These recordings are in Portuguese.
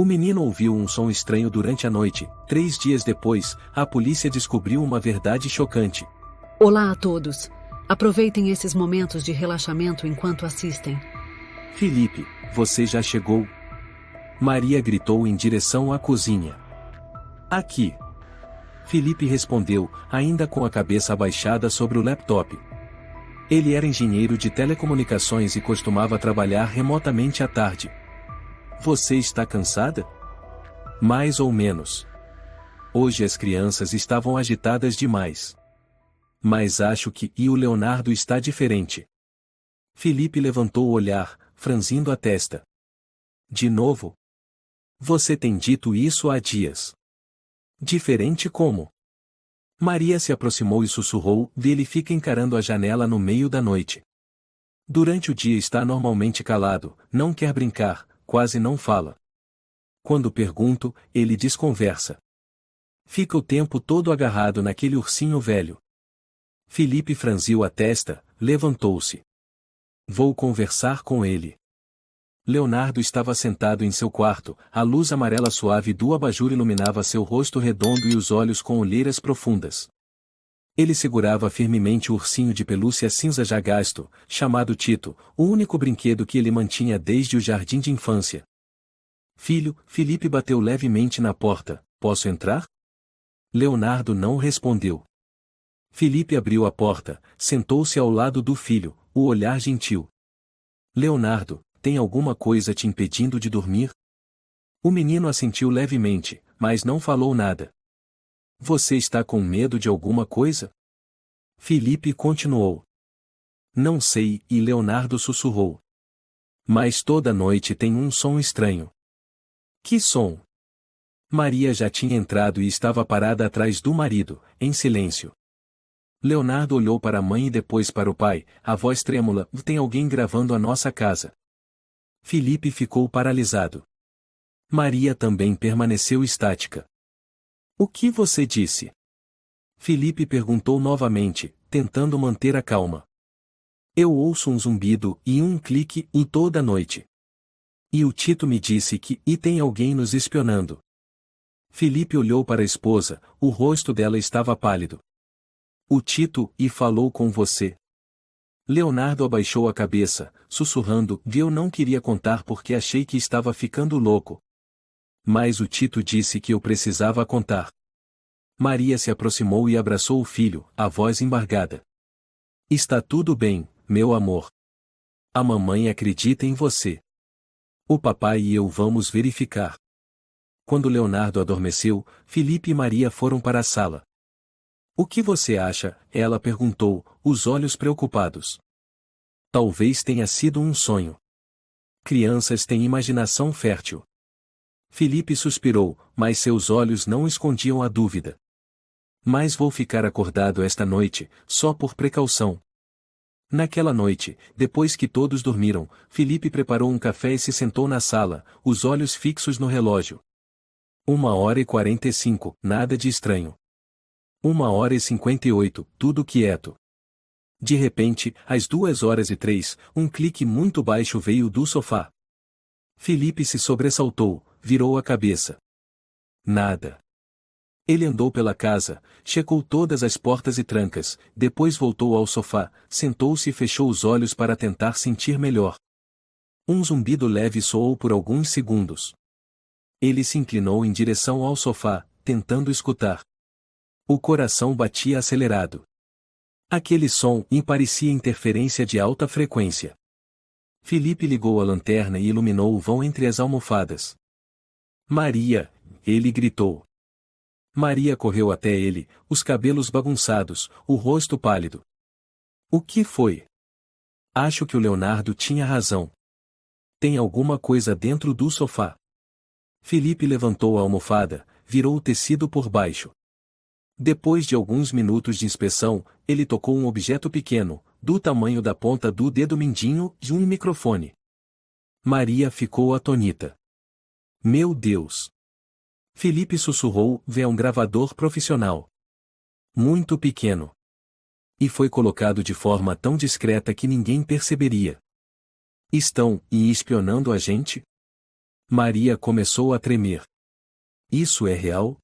O menino ouviu um som estranho durante a noite. 3 dias depois, a polícia descobriu uma verdade chocante. Olá a todos. Aproveitem esses momentos de relaxamento enquanto assistem. Felipe, você já chegou? Maria gritou em direção à cozinha. Aqui. Felipe respondeu, ainda com a cabeça abaixada sobre o laptop. Ele era engenheiro de telecomunicações e costumava trabalhar remotamente à tarde. Você está cansada? Mais ou menos. Hoje as crianças estavam agitadas demais. Mas acho que o Leonardo está diferente. Felipe levantou o olhar, franzindo a testa. De novo? Você tem dito isso há dias. Diferente como? Maria se aproximou e sussurrou, ele fica encarando a janela no meio da noite. Durante o dia está normalmente calado, não quer brincar, quase não fala. Quando pergunto, ele desconversa. Fica o tempo todo agarrado naquele ursinho velho. Felipe franziu a testa, levantou-se. Vou conversar com ele. Leonardo estava sentado em seu quarto, a luz amarela suave do abajur iluminava seu rosto redondo e os olhos com olheiras profundas. Ele segurava firmemente o ursinho de pelúcia cinza já gasto, chamado Tito, o único brinquedo que ele mantinha desde o jardim de infância. Filho, Felipe bateu levemente na porta, posso entrar? Leonardo não respondeu. Felipe abriu a porta, sentou-se ao lado do filho, o olhar gentil. Leonardo, tem alguma coisa te impedindo de dormir? O menino assentiu levemente, mas não falou nada. Você está com medo de alguma coisa? Felipe continuou. Não sei, e Leonardo sussurrou. Mas toda noite tem um som estranho. Que som? Maria já tinha entrado e estava parada atrás do marido, em silêncio. Leonardo olhou para a mãe e depois para o pai, a voz trêmula, tem alguém gravando a nossa casa. Felipe ficou paralisado. Maria também permaneceu estática. O que você disse? Felipe perguntou novamente, tentando manter a calma. Eu ouço um zumbido e um clique toda noite. E o Tito me disse que tem alguém nos espionando. Felipe olhou para a esposa, o rosto dela estava pálido. O Tito falou com você. Leonardo abaixou a cabeça, sussurrando, eu não queria contar porque achei que estava ficando louco. Mas o Tito disse que eu precisava contar. Maria se aproximou e abraçou o filho, a voz embargada. Está tudo bem, meu amor. A mamãe acredita em você. O papai e eu vamos verificar. Quando Leonardo adormeceu, Felipe e Maria foram para a sala. O que você acha? Ela perguntou, os olhos preocupados. Talvez tenha sido um sonho. Crianças têm imaginação fértil. Felipe suspirou, mas seus olhos não escondiam a dúvida. Mas vou ficar acordado esta noite, só por precaução. Naquela noite, depois que todos dormiram, Felipe preparou um café e se sentou na sala, os olhos fixos no relógio. 1h45, nada de estranho. 1h58, tudo quieto. De repente, às 2h03, um clique muito baixo veio do sofá. Felipe se sobressaltou, virou a cabeça. Nada. Ele andou pela casa, checou todas as portas e trancas, depois voltou ao sofá, sentou-se e fechou os olhos para tentar sentir melhor. Um zumbido leve soou por alguns segundos. Ele se inclinou em direção ao sofá, tentando escutar. O coração batia acelerado. Aquele som parecia interferência de alta frequência. Felipe ligou a lanterna e iluminou o vão entre as almofadas. Maria! Ele gritou. Maria correu até ele, os cabelos bagunçados, o rosto pálido. O que foi? Acho que o Leonardo tinha razão. Tem alguma coisa dentro do sofá. Felipe levantou a almofada, virou o tecido por baixo. Depois de alguns minutos de inspeção, ele tocou um objeto pequeno, do tamanho da ponta do dedo mindinho, e um microfone. Maria ficou atônita. Meu Deus! Felipe sussurrou, é um gravador profissional. Muito pequeno. E foi colocado de forma tão discreta que ninguém perceberia. Estão espionando a gente? Maria começou a tremer. Isso é real?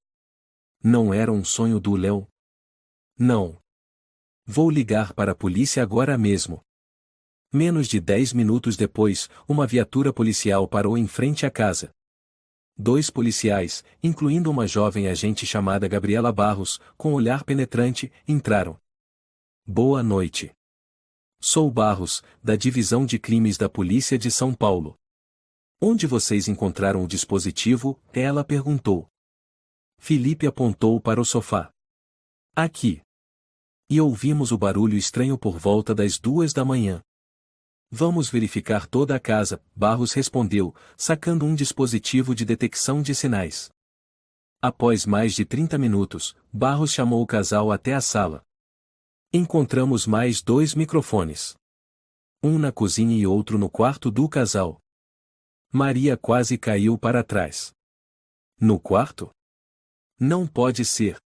Não era um sonho do Léo? Não. Vou ligar para a polícia agora mesmo. Menos de 10 minutos depois, uma viatura policial parou em frente à casa. 2 policiais, incluindo uma jovem agente chamada Gabriela Barros, com olhar penetrante, entraram. Boa noite. Sou Barros, da Divisão de Crimes da Polícia de São Paulo. Onde vocês encontraram o dispositivo? Ela perguntou. Felipe apontou para o sofá. Aqui. E ouvimos o barulho estranho por volta das 2 da manhã. Vamos verificar toda a casa, Barros respondeu, sacando um dispositivo de detecção de sinais. Após mais de 30 minutos, Barros chamou o casal até a sala. Encontramos mais 2 microfones. Um na cozinha e outro no quarto do casal. Maria quase caiu para trás. No quarto? Não pode ser.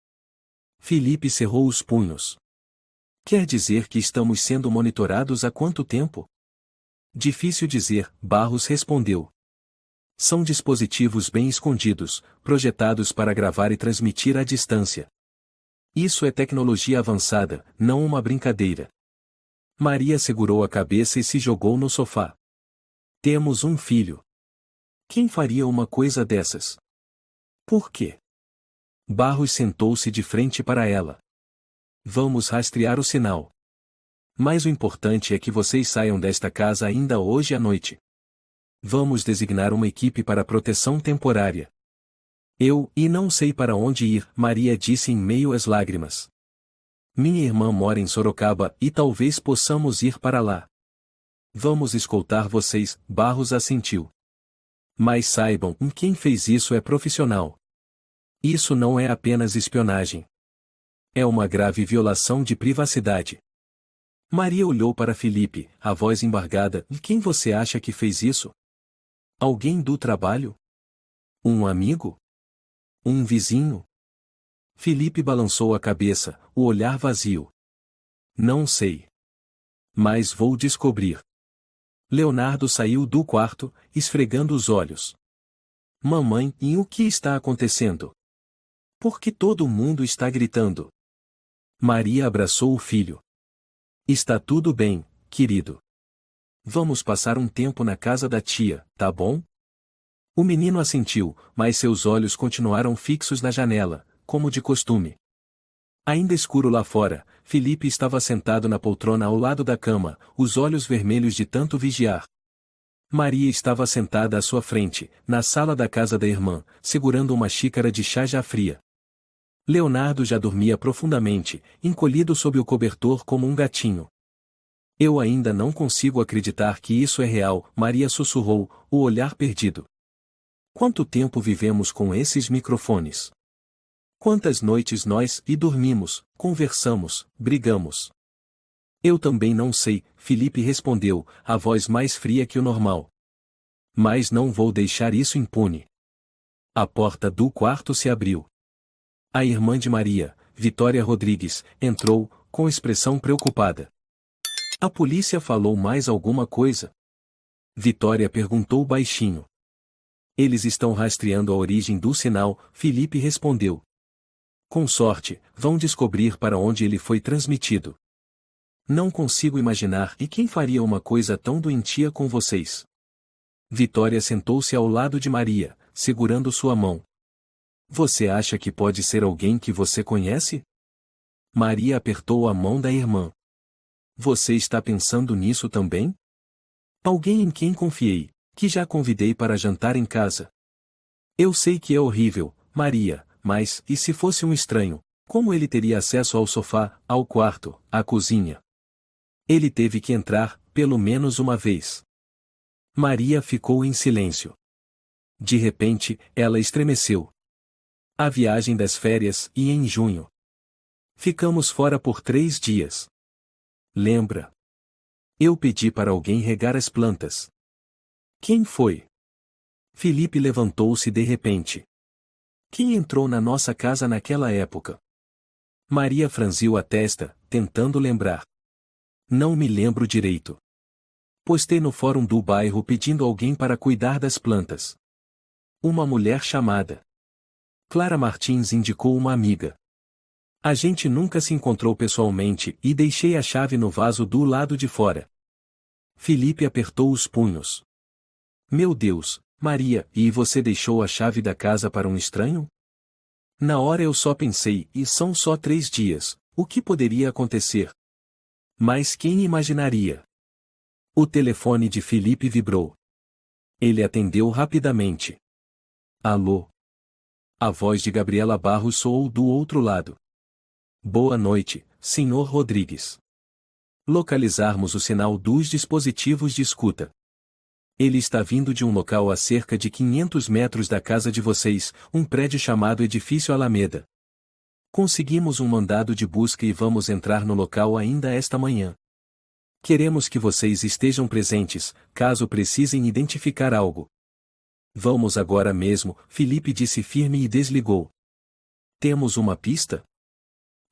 Felipe cerrou os punhos. Quer dizer que estamos sendo monitorados há quanto tempo? Difícil dizer, Barros respondeu. São dispositivos bem escondidos, projetados para gravar e transmitir à distância. Isso é tecnologia avançada, não uma brincadeira. Maria segurou a cabeça e se jogou no sofá. Temos um filho. Quem faria uma coisa dessas? Por quê? Barros sentou-se de frente para ela. Vamos rastrear o sinal. Mas o importante é que vocês saiam desta casa ainda hoje à noite. Vamos designar uma equipe para proteção temporária. E não sei para onde ir, Maria disse em meio às lágrimas. Minha irmã mora em Sorocaba e talvez possamos ir para lá. Vamos escoltar vocês, Barros assentiu. Mas saibam, quem fez isso é profissional. Isso não é apenas espionagem. É uma grave violação de privacidade. Maria olhou para Felipe, a voz embargada. Quem você acha que fez isso? Alguém do trabalho? Um amigo? Um vizinho? Felipe balançou a cabeça, o olhar vazio. Não sei. Mas vou descobrir. Leonardo saiu do quarto, esfregando os olhos. Mamãe, e o que está acontecendo? Por que todo mundo está gritando? Maria abraçou o filho. Está tudo bem, querido. Vamos passar um tempo na casa da tia, tá bom? O menino assentiu, mas seus olhos continuaram fixos na janela, como de costume. Ainda escuro lá fora, Felipe estava sentado na poltrona ao lado da cama, os olhos vermelhos de tanto vigiar. Maria estava sentada à sua frente, na sala da casa da irmã, segurando uma xícara de chá já fria. Leonardo já dormia profundamente, encolhido sob o cobertor como um gatinho. Eu ainda não consigo acreditar que isso é real, Maria sussurrou, o olhar perdido. Quanto tempo vivemos com esses microfones? Quantas noites nós dormimos, conversamos, brigamos? Eu também não sei, Felipe respondeu, a voz mais fria que o normal. Mas não vou deixar isso impune. A porta do quarto se abriu. A irmã de Maria, Vitória Rodrigues, entrou, com expressão preocupada. A polícia falou mais alguma coisa? Vitória perguntou baixinho. Eles estão rastreando a origem do sinal, Felipe respondeu. Com sorte, vão descobrir para onde ele foi transmitido. Não consigo imaginar quem faria uma coisa tão doentia com vocês. Vitória sentou-se ao lado de Maria, segurando sua mão. Você acha que pode ser alguém que você conhece? Maria apertou a mão da irmã. Você está pensando nisso também? Alguém em quem confiei, que já convidei para jantar em casa. Eu sei que é horrível, Maria, mas, e se fosse um estranho, como ele teria acesso ao sofá, ao quarto, à cozinha? Ele teve que entrar, pelo menos uma vez. Maria ficou em silêncio. De repente, ela estremeceu. A viagem das férias, e em junho. Ficamos fora por 3 dias. Lembra? Eu pedi para alguém regar as plantas. Quem foi? Felipe levantou-se de repente. Quem entrou na nossa casa naquela época? Maria franziu a testa, tentando lembrar. Não me lembro direito. Postei no fórum do bairro pedindo alguém para cuidar das plantas. Uma mulher chamada Clara Martins indicou uma amiga. A gente nunca se encontrou pessoalmente e deixei a chave no vaso do lado de fora. Felipe apertou os punhos. Meu Deus, Maria, e você deixou a chave da casa para um estranho? Na hora eu só pensei, e são só 3 dias, o que poderia acontecer? Mas quem imaginaria? O telefone de Felipe vibrou. Ele atendeu rapidamente. Alô? A voz de Gabriela Barros soou do outro lado. Boa noite, Sr. Rodrigues. Localizarmos o sinal dos dispositivos de escuta. Ele está vindo de um local a cerca de 500 metros da casa de vocês, um prédio chamado Edifício Alameda. Conseguimos um mandado de busca e vamos entrar no local ainda esta manhã. Queremos que vocês estejam presentes, caso precisem identificar algo. Vamos agora mesmo, Felipe disse firme e desligou. Temos uma pista?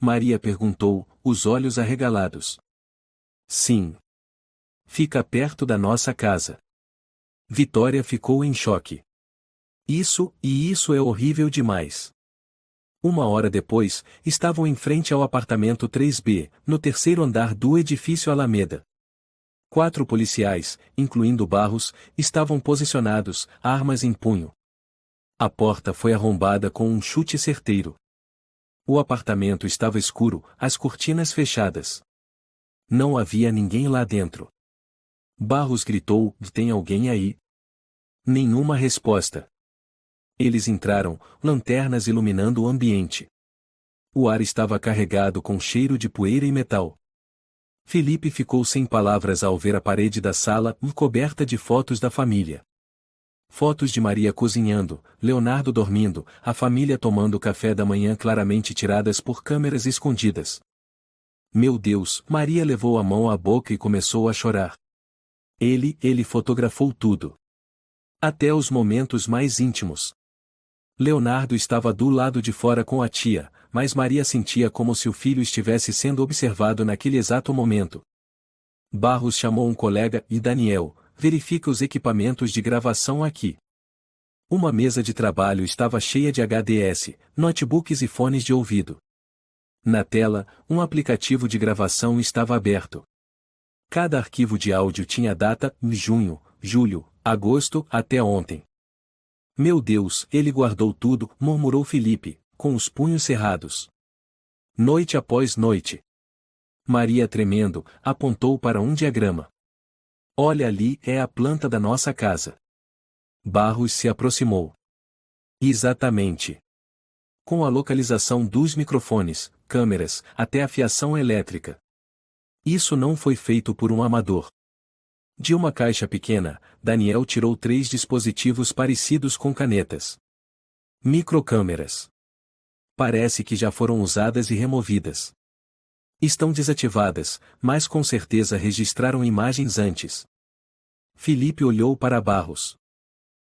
Maria perguntou, os olhos arregalados. Sim. Fica perto da nossa casa. Vitória ficou em choque. Isso é horrível demais. 1 hora depois, estavam em frente ao apartamento 3B, no 3º andar do edifício Alameda. 4 policiais, incluindo Barros, estavam posicionados, armas em punho. A porta foi arrombada com um chute certeiro. O apartamento estava escuro, as cortinas fechadas. Não havia ninguém lá dentro. Barros gritou, tem alguém aí? Nenhuma resposta. Eles entraram, lanternas iluminando o ambiente. O ar estava carregado com cheiro de poeira e metal. Felipe ficou sem palavras ao ver a parede da sala coberta de fotos da família. Fotos de Maria cozinhando, Leonardo dormindo, a família tomando café da manhã claramente tiradas por câmeras escondidas. Meu Deus, Maria levou a mão à boca e começou a chorar. Ele fotografou tudo. Até os momentos mais íntimos. Leonardo estava do lado de fora com a tia, mas Maria sentia como se o filho estivesse sendo observado naquele exato momento. Barros chamou um colega e Daniel, verifica os equipamentos de gravação aqui. Uma mesa de trabalho estava cheia de HDS, notebooks e fones de ouvido. Na tela, um aplicativo de gravação estava aberto. Cada arquivo de áudio tinha data, junho, julho, agosto, até ontem. Meu Deus, ele guardou tudo, murmurou Felipe, com os punhos cerrados. Noite após noite. Maria tremendo, apontou para um diagrama. Olha ali, é a planta da nossa casa. Barros se aproximou. Exatamente. Com a localização dos microfones, câmeras, até a fiação elétrica. Isso não foi feito por um amador. De uma caixa pequena, Daniel tirou 3 dispositivos parecidos com canetas. Microcâmeras. Parece que já foram usadas e removidas. Estão desativadas, mas com certeza registraram imagens antes. Felipe olhou para Barros.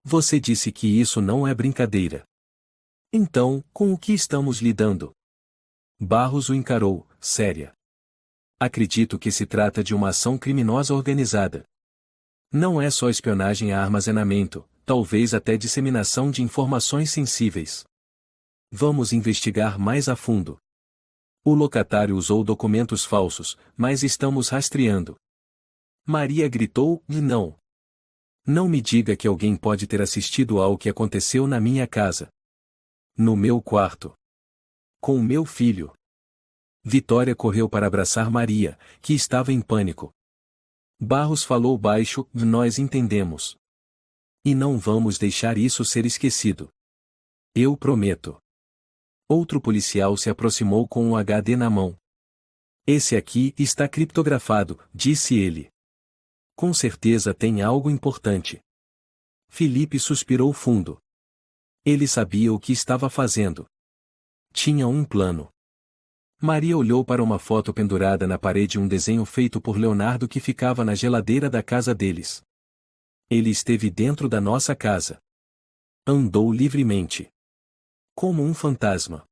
Você disse que isso não é brincadeira. Então, com o que estamos lidando? Barros o encarou, séria. Acredito que se trata de uma ação criminosa organizada. Não é só espionagem a armazenamento, talvez até disseminação de informações sensíveis. Vamos investigar mais a fundo. O locatário usou documentos falsos, mas estamos rastreando. Maria gritou, e não. Não me diga que alguém pode ter assistido ao que aconteceu na minha casa. No meu quarto. Com o meu filho. Vitória correu para abraçar Maria, que estava em pânico. Barros falou baixo, nós entendemos. E não vamos deixar isso ser esquecido. Eu prometo. Outro policial se aproximou com um HD na mão. Esse aqui está criptografado, disse ele. Com certeza tem algo importante. Felipe suspirou fundo. Ele sabia o que estava fazendo. Tinha um plano. Maria olhou para uma foto pendurada na parede, um desenho feito por Leonardo que ficava na geladeira da casa deles. Ele esteve dentro da nossa casa. Andou livremente. Como um fantasma.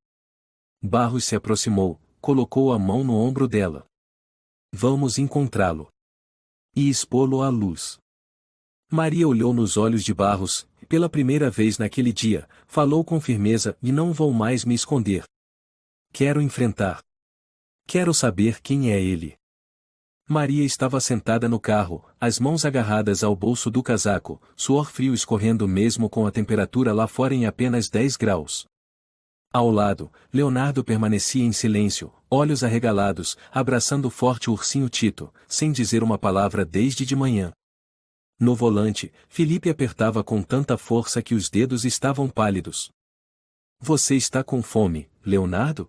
Barros se aproximou, colocou a mão no ombro dela. Vamos encontrá-lo. E expô-lo à luz. Maria olhou nos olhos de Barros, pela primeira vez naquele dia, falou com firmeza: e não vou mais me esconder. Quero enfrentar. Quero saber quem é ele. Maria estava sentada no carro, as mãos agarradas ao bolso do casaco, suor frio escorrendo mesmo com a temperatura lá fora em apenas 10 graus. Ao lado, Leonardo permanecia em silêncio, olhos arregalados, abraçando forte o ursinho Tito, sem dizer uma palavra desde de manhã. No volante, Felipe apertava com tanta força que os dedos estavam pálidos. Você está com fome, Leonardo?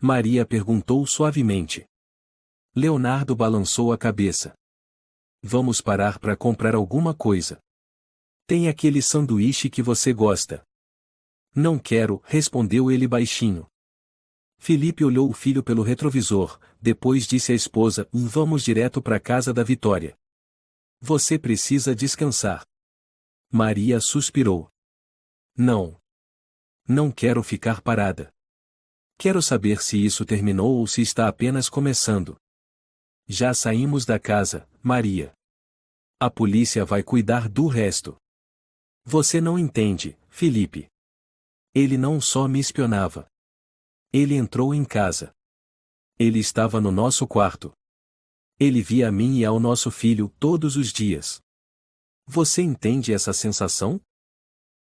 Maria perguntou suavemente. Leonardo balançou a cabeça. Vamos parar para comprar alguma coisa. Tem aquele sanduíche que você gosta. Não quero, respondeu ele baixinho. Felipe olhou o filho pelo retrovisor, depois disse à esposa: vamos direto para a casa da Vitória. Você precisa descansar. Maria suspirou. Não. Não quero ficar parada. Quero saber se isso terminou ou se está apenas começando. Já saímos da casa, Maria. A polícia vai cuidar do resto. Você não entende, Felipe. Ele não só me espionava. Ele entrou em casa. Ele estava no nosso quarto. Ele via a mim e ao nosso filho todos os dias. Você entende essa sensação?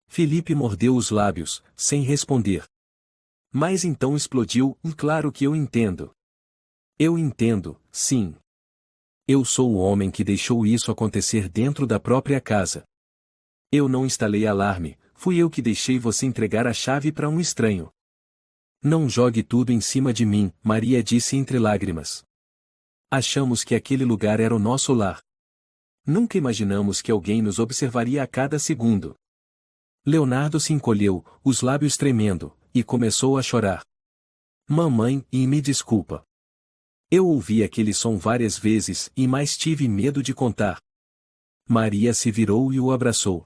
Felipe mordeu os lábios, sem responder. Mas então explodiu: claro que eu entendo. Eu entendo, sim. Eu sou o homem que deixou isso acontecer dentro da própria casa. Eu não instalei alarme, fui eu que deixei você entregar a chave para um estranho. Não jogue tudo em cima de mim, Maria disse entre lágrimas. Achamos que aquele lugar era o nosso lar. Nunca imaginamos que alguém nos observaria a cada segundo. Leonardo se encolheu, os lábios tremendo, e começou a chorar. Mamãe, e me desculpa. Eu ouvi aquele som várias vezes e mais tive medo de contar. Maria se virou e o abraçou.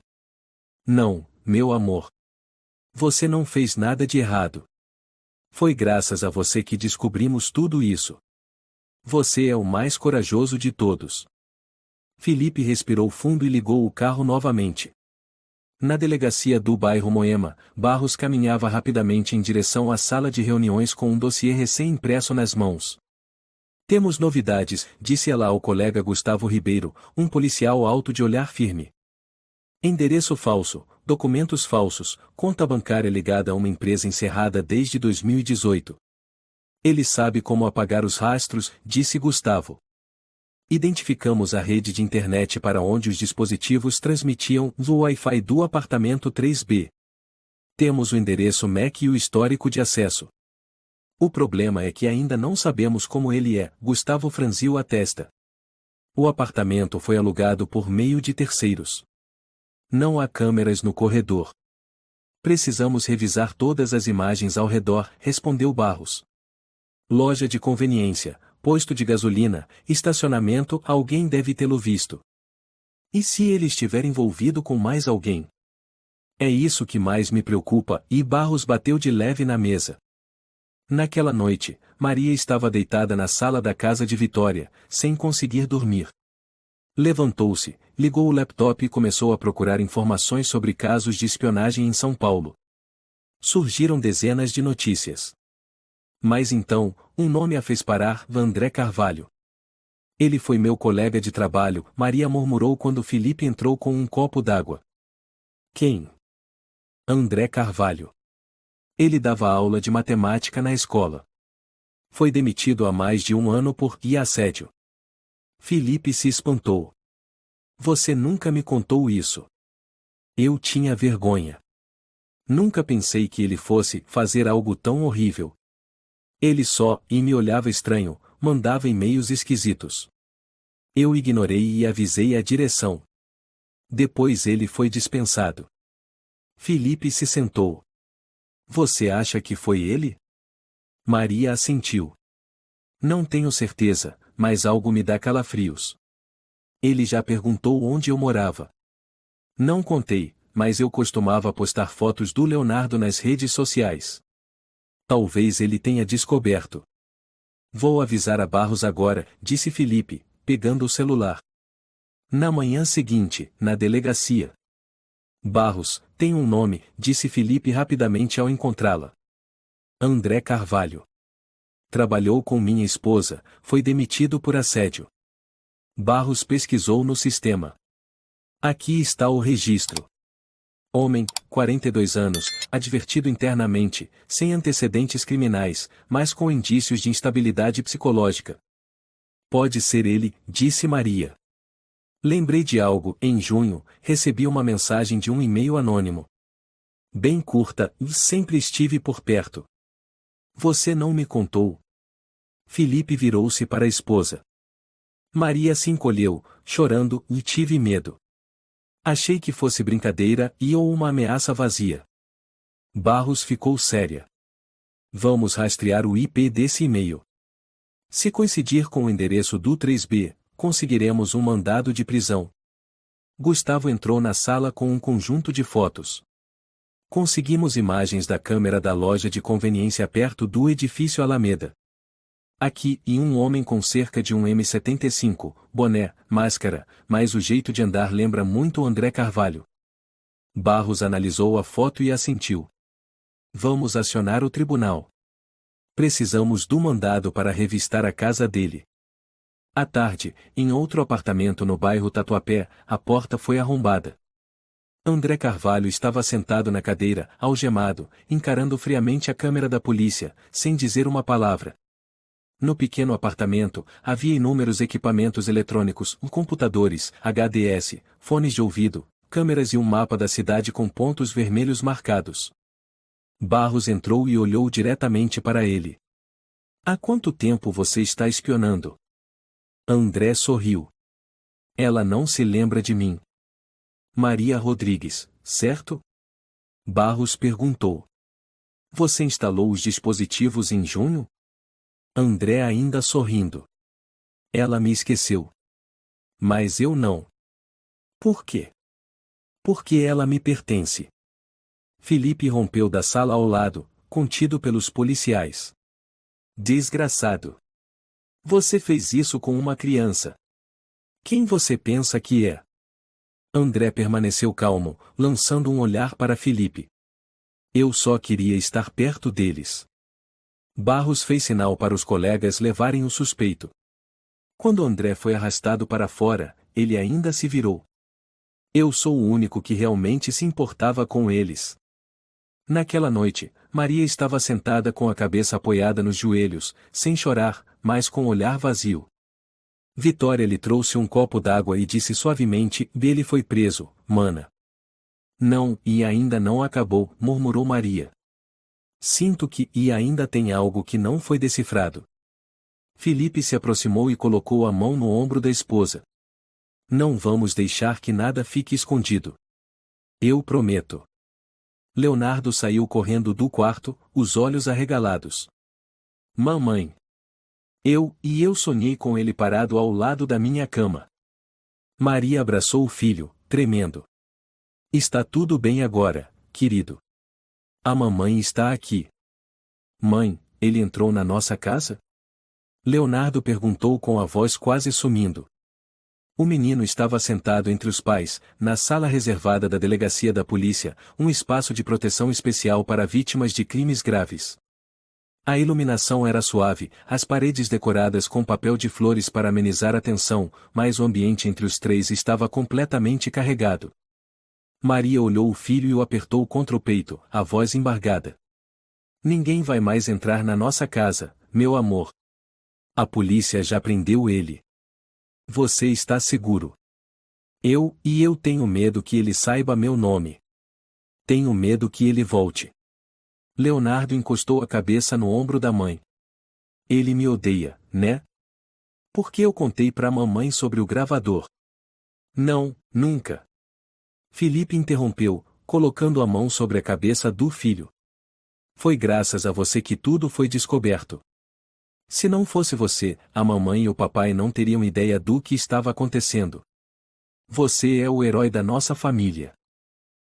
Não, meu amor. Você não fez nada de errado. Foi graças a você que descobrimos tudo isso. Você é o mais corajoso de todos. Felipe respirou fundo e ligou o carro novamente. Na delegacia do bairro Moema, Barros caminhava rapidamente em direção à sala de reuniões com um dossiê recém-impresso nas mãos. Temos novidades, disse ela ao colega Gustavo Ribeiro, um policial alto de olhar firme. Endereço falso, documentos falsos, conta bancária ligada a uma empresa encerrada desde 2018. Ele sabe como apagar os rastros, disse Gustavo. Identificamos a rede de internet para onde os dispositivos transmitiam o Wi-Fi do apartamento 3B. Temos o endereço MAC e o histórico de acesso. O problema é que ainda não sabemos como ele é, Gustavo franziu a testa. O apartamento foi alugado por meio de terceiros. Não há câmeras no corredor. Precisamos revisar todas as imagens ao redor, respondeu Barros. Loja de conveniência, posto de gasolina, estacionamento, alguém deve tê-lo visto. E se ele estiver envolvido com mais alguém? É isso que mais me preocupa, e Barros bateu de leve na mesa. Naquela noite, Maria estava deitada na sala da casa de Vitória, sem conseguir dormir. Levantou-se, ligou o laptop e começou a procurar informações sobre casos de espionagem em São Paulo. Surgiram dezenas de notícias. Mas então, um nome a fez parar: André Carvalho. Ele foi meu colega de trabalho, Maria murmurou quando Felipe entrou com um copo d'água. Quem? André Carvalho. Ele dava aula de matemática na escola. Foi demitido há mais de um ano por assédio. Felipe se espantou. Você nunca me contou isso. Eu tinha vergonha. Nunca pensei que ele fosse fazer algo tão horrível. Ele só me olhava estranho, mandava e-mails esquisitos. Eu ignorei e avisei a direção. Depois ele foi dispensado. Felipe se sentou. Você acha que foi ele? Maria assentiu. Não tenho certeza, mas algo me dá calafrios. Ele já perguntou onde eu morava. Não contei, mas eu costumava postar fotos do Leonardo nas redes sociais. Talvez ele tenha descoberto. Vou avisar a Barros agora, disse Felipe, pegando o celular. Na manhã seguinte, na delegacia. Barros, tem um nome, disse Felipe rapidamente ao encontrá-la. André Carvalho. Trabalhou com minha esposa, foi demitido por assédio. Barros pesquisou no sistema. Aqui está o registro. Homem, 42 anos, advertido internamente, sem antecedentes criminais, mas com indícios de instabilidade psicológica. Pode ser ele, disse Maria. Lembrei de algo, em junho, recebi uma mensagem de um e-mail anônimo. Bem curta, e sempre estive por perto. Você não me contou. Felipe virou-se para a esposa. Maria se encolheu, chorando, e tive medo. Achei que fosse brincadeira ou uma ameaça vazia. Barros ficou séria. Vamos rastrear o IP desse e-mail. Se coincidir com o endereço do 3B, conseguiremos um mandado de prisão. Gustavo entrou na sala com um conjunto de fotos. Conseguimos imagens da câmera da loja de conveniência perto do edifício Alameda. Aqui, e um homem com cerca de 1,75 m, boné, máscara, mas o jeito de andar lembra muito André Carvalho. Barros analisou a foto e assentiu. Vamos acionar o tribunal. Precisamos do mandado para revistar a casa dele. À tarde, em outro apartamento no bairro Tatuapé, a porta foi arrombada. André Carvalho estava sentado na cadeira, algemado, encarando friamente a câmera da polícia, sem dizer uma palavra. No pequeno apartamento, havia inúmeros equipamentos eletrônicos, computadores, HDS, fones de ouvido, câmeras e um mapa da cidade com pontos vermelhos marcados. Barros entrou e olhou diretamente para ele. Há quanto tempo você está espionando? André sorriu. Ela não se lembra de mim. Maria Rodrigues, certo? Barros perguntou. Você instalou os dispositivos em junho? André ainda sorrindo. Ela me esqueceu. Mas eu não. Por quê? Porque ela me pertence. Felipe rompeu da sala ao lado, contido pelos policiais. Desgraçado. Você fez isso com uma criança. Quem você pensa que é? André permaneceu calmo, lançando um olhar para Felipe. Eu só queria estar perto deles. Barros fez sinal para os colegas levarem o suspeito. Quando André foi arrastado para fora, ele ainda se virou. Eu sou o único que realmente se importava com eles. Naquela noite, Maria estava sentada com a cabeça apoiada nos joelhos, sem chorar, mas com o olhar vazio. Vitória lhe trouxe um copo d'água e disse suavemente: ele foi preso, mana. Não, e ainda não acabou, murmurou Maria. Sinto que ainda tem algo que não foi decifrado. Felipe se aproximou e colocou a mão no ombro da esposa. Não vamos deixar que nada fique escondido. Eu prometo. Leonardo saiu correndo do quarto, os olhos arregalados. Mamãe. Eu sonhei com ele parado ao lado da minha cama. Maria abraçou o filho, tremendo. Está tudo bem agora, querido. A mamãe está aqui. Mãe, ele entrou na nossa casa? Leonardo perguntou com a voz quase sumindo. O menino estava sentado entre os pais, na sala reservada da delegacia da polícia, um espaço de proteção especial para vítimas de crimes graves. A iluminação era suave, as paredes decoradas com papel de flores para amenizar a tensão, mas o ambiente entre os três estava completamente carregado. Maria olhou o filho e o apertou contra o peito, a voz embargada. Ninguém vai mais entrar na nossa casa, meu amor. A polícia já prendeu ele. Você está seguro? Eu tenho medo que ele saiba meu nome. Tenho medo que ele volte. Leonardo encostou a cabeça no ombro da mãe. Ele me odeia, né? Por que eu contei para a mamãe sobre o gravador? Não, nunca. Felipe interrompeu, colocando a mão sobre a cabeça do filho. Foi graças a você que tudo foi descoberto. Se não fosse você, a mamãe e o papai não teriam ideia do que estava acontecendo. Você é o herói da nossa família.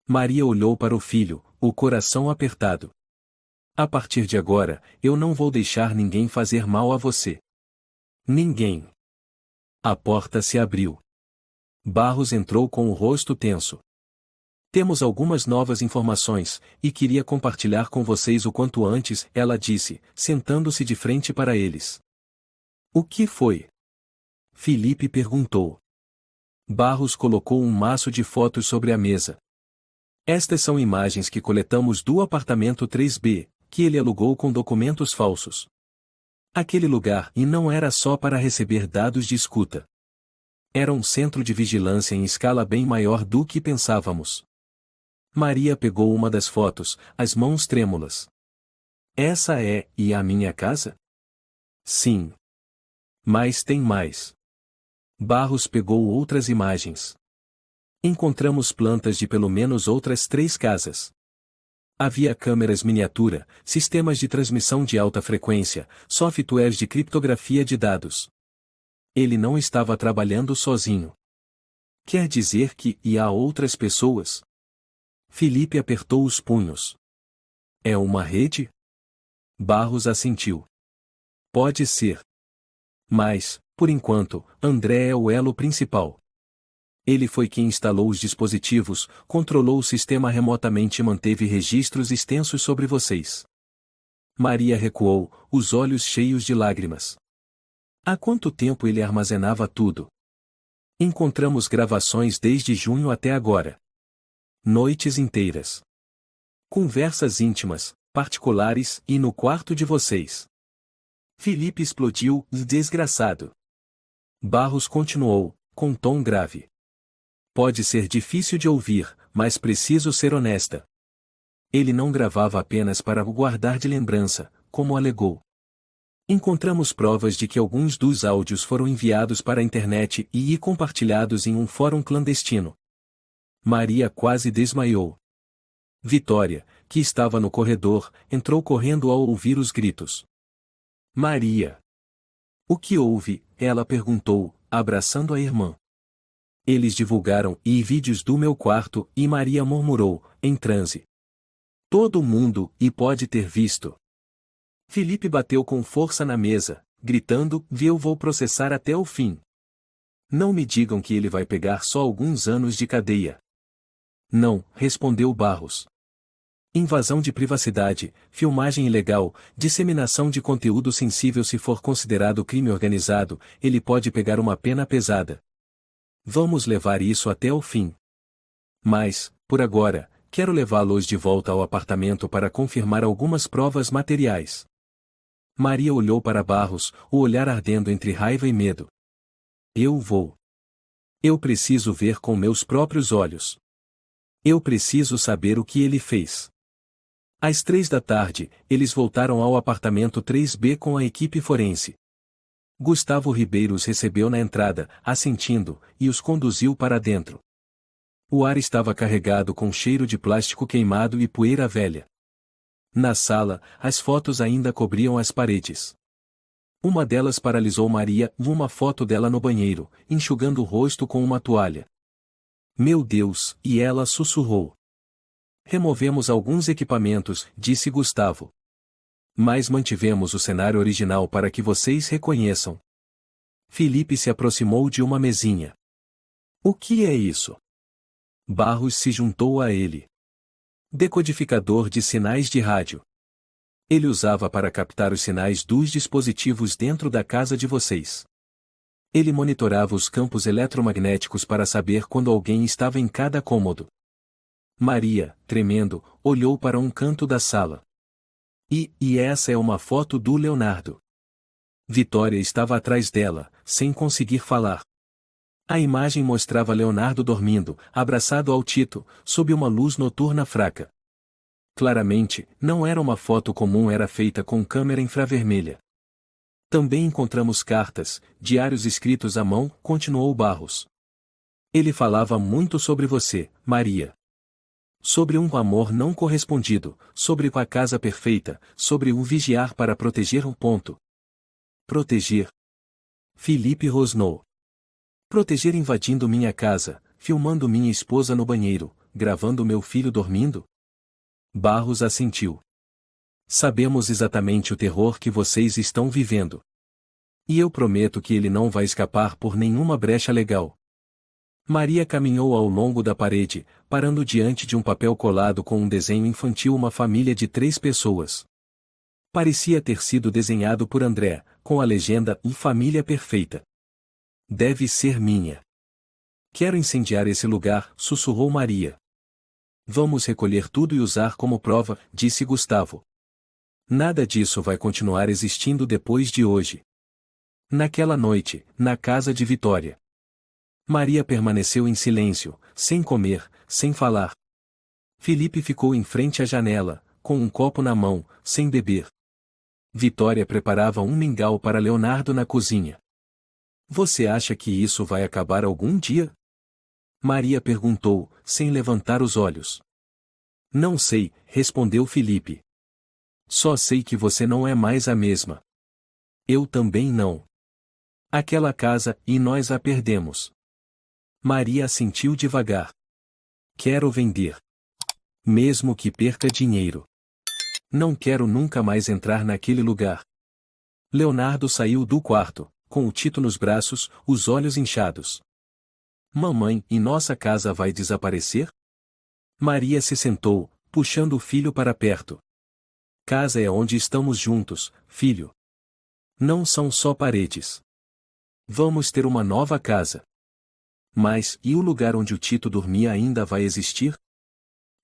Maria olhou para o filho, o coração apertado. A partir de agora, eu não vou deixar ninguém fazer mal a você. Ninguém. A porta se abriu. Barros entrou com o rosto tenso. Temos algumas novas informações, e queria compartilhar com vocês o quanto antes, ela disse, sentando-se de frente para eles. O que foi? Felipe perguntou. Barros colocou um maço de fotos sobre a mesa. Estas são imagens que coletamos do apartamento 3B, que ele alugou com documentos falsos. Aquele lugar e não era só para receber dados de escuta. Era um centro de vigilância em escala bem maior do que pensávamos. Maria pegou uma das fotos, as mãos trêmulas. Essa é, e a minha casa? Sim. Mas tem mais. Barros pegou outras imagens. Encontramos plantas de pelo menos outras 3 casas. Havia câmeras miniatura, sistemas de transmissão de alta frequência, softwares de criptografia de dados. Ele não estava trabalhando sozinho. Quer dizer que há outras pessoas? Felipe apertou os punhos. É uma rede? Barros assentiu. Pode ser. Mas, por enquanto, André é o elo principal. Ele foi quem instalou os dispositivos, controlou o sistema remotamente e manteve registros extensos sobre vocês. Maria recuou, os olhos cheios de lágrimas. Há quanto tempo ele armazenava tudo? Encontramos gravações desde junho até agora. Noites inteiras. Conversas íntimas, particulares, e no quarto de vocês. Felipe explodiu, desgraçado. Barros continuou, com tom grave. Pode ser difícil de ouvir, mas preciso ser honesta. Ele não gravava apenas para o guardar de lembrança, como alegou. Encontramos provas de que alguns dos áudios foram enviados para a internet e compartilhados em um fórum clandestino. Maria quase desmaiou. Vitória, que estava no corredor, entrou correndo ao ouvir os gritos. Maria! O que houve? Ela perguntou, abraçando a irmã. Eles divulgaram vídeos do meu quarto e Maria murmurou, em transe. Todo mundo pode ter visto. Felipe bateu com força na mesa, gritando, eu vou processar até o fim. Não me digam que ele vai pegar só alguns anos de cadeia. Não, respondeu Barros. Invasão de privacidade, filmagem ilegal, disseminação de conteúdo sensível se for considerado crime organizado, ele pode pegar uma pena pesada. Vamos levar isso até o fim. Mas, por agora, quero levá-los de volta ao apartamento para confirmar algumas provas materiais. Maria olhou para Barros, o olhar ardendo entre raiva e medo. Eu vou. Eu preciso ver com meus próprios olhos. Eu preciso saber o que ele fez. Às 3 da tarde, eles voltaram ao apartamento 3B com a equipe forense. Gustavo Ribeiro os recebeu na entrada, assentindo, e os conduziu para dentro. O ar estava carregado com cheiro de plástico queimado e poeira velha. Na sala, as fotos ainda cobriam as paredes. Uma delas paralisou Maria, uma foto dela no banheiro, enxugando o rosto com uma toalha. Meu Deus, e ela sussurrou. Removemos alguns equipamentos, disse Gustavo. Mas mantivemos o cenário original para que vocês reconheçam. Felipe se aproximou de uma mesinha. O que é isso? Barros se juntou a ele. Decodificador de sinais de rádio. Ele usava para captar os sinais dos dispositivos dentro da casa de vocês. Ele monitorava os campos eletromagnéticos para saber quando alguém estava em cada cômodo. Maria, tremendo, olhou para um canto da sala. E essa é uma foto do Leonardo. Vitória estava atrás dela, sem conseguir falar. A imagem mostrava Leonardo dormindo, abraçado ao Tito, sob uma luz noturna fraca. Claramente, não era uma foto comum, era feita com câmera infravermelha. Também encontramos cartas, diários escritos à mão, continuou Barros. Ele falava muito sobre você, Maria. Sobre um amor não correspondido, sobre a casa perfeita, sobre o vigiar para proteger um ponto. Proteger. Felipe rosnou. Proteger invadindo minha casa, filmando minha esposa no banheiro, gravando meu filho dormindo? Barros assentiu. Sabemos exatamente o terror que vocês estão vivendo. E eu prometo que ele não vai escapar por nenhuma brecha legal. Maria caminhou ao longo da parede, parando diante de um papel colado com um desenho infantil, uma família de 3 pessoas. Parecia ter sido desenhado por André, com a legenda "Família Perfeita". Deve ser minha. Quero incendiar esse lugar, sussurrou Maria. Vamos recolher tudo e usar como prova, disse Gustavo. Nada disso vai continuar existindo depois de hoje. Naquela noite, na casa de Vitória, Maria permaneceu em silêncio, sem comer, sem falar. Felipe ficou em frente à janela, com um copo na mão, sem beber. Vitória preparava um mingau para Leonardo na cozinha. Você acha que isso vai acabar algum dia? Maria perguntou, sem levantar os olhos. Não sei, respondeu Felipe. Só sei que você não é mais a mesma. Eu também não. Aquela casa, e nós a perdemos. Maria assentiu devagar. Quero vender. Mesmo que perca dinheiro. Não quero nunca mais entrar naquele lugar. Leonardo saiu do quarto, com o Tito nos braços, os olhos inchados. Mamãe, e nossa casa vai desaparecer? Maria se sentou, puxando o filho para perto. Casa é onde estamos juntos, filho. Não são só paredes. Vamos ter uma nova casa. Mas, e o lugar onde o Tito dormia ainda vai existir?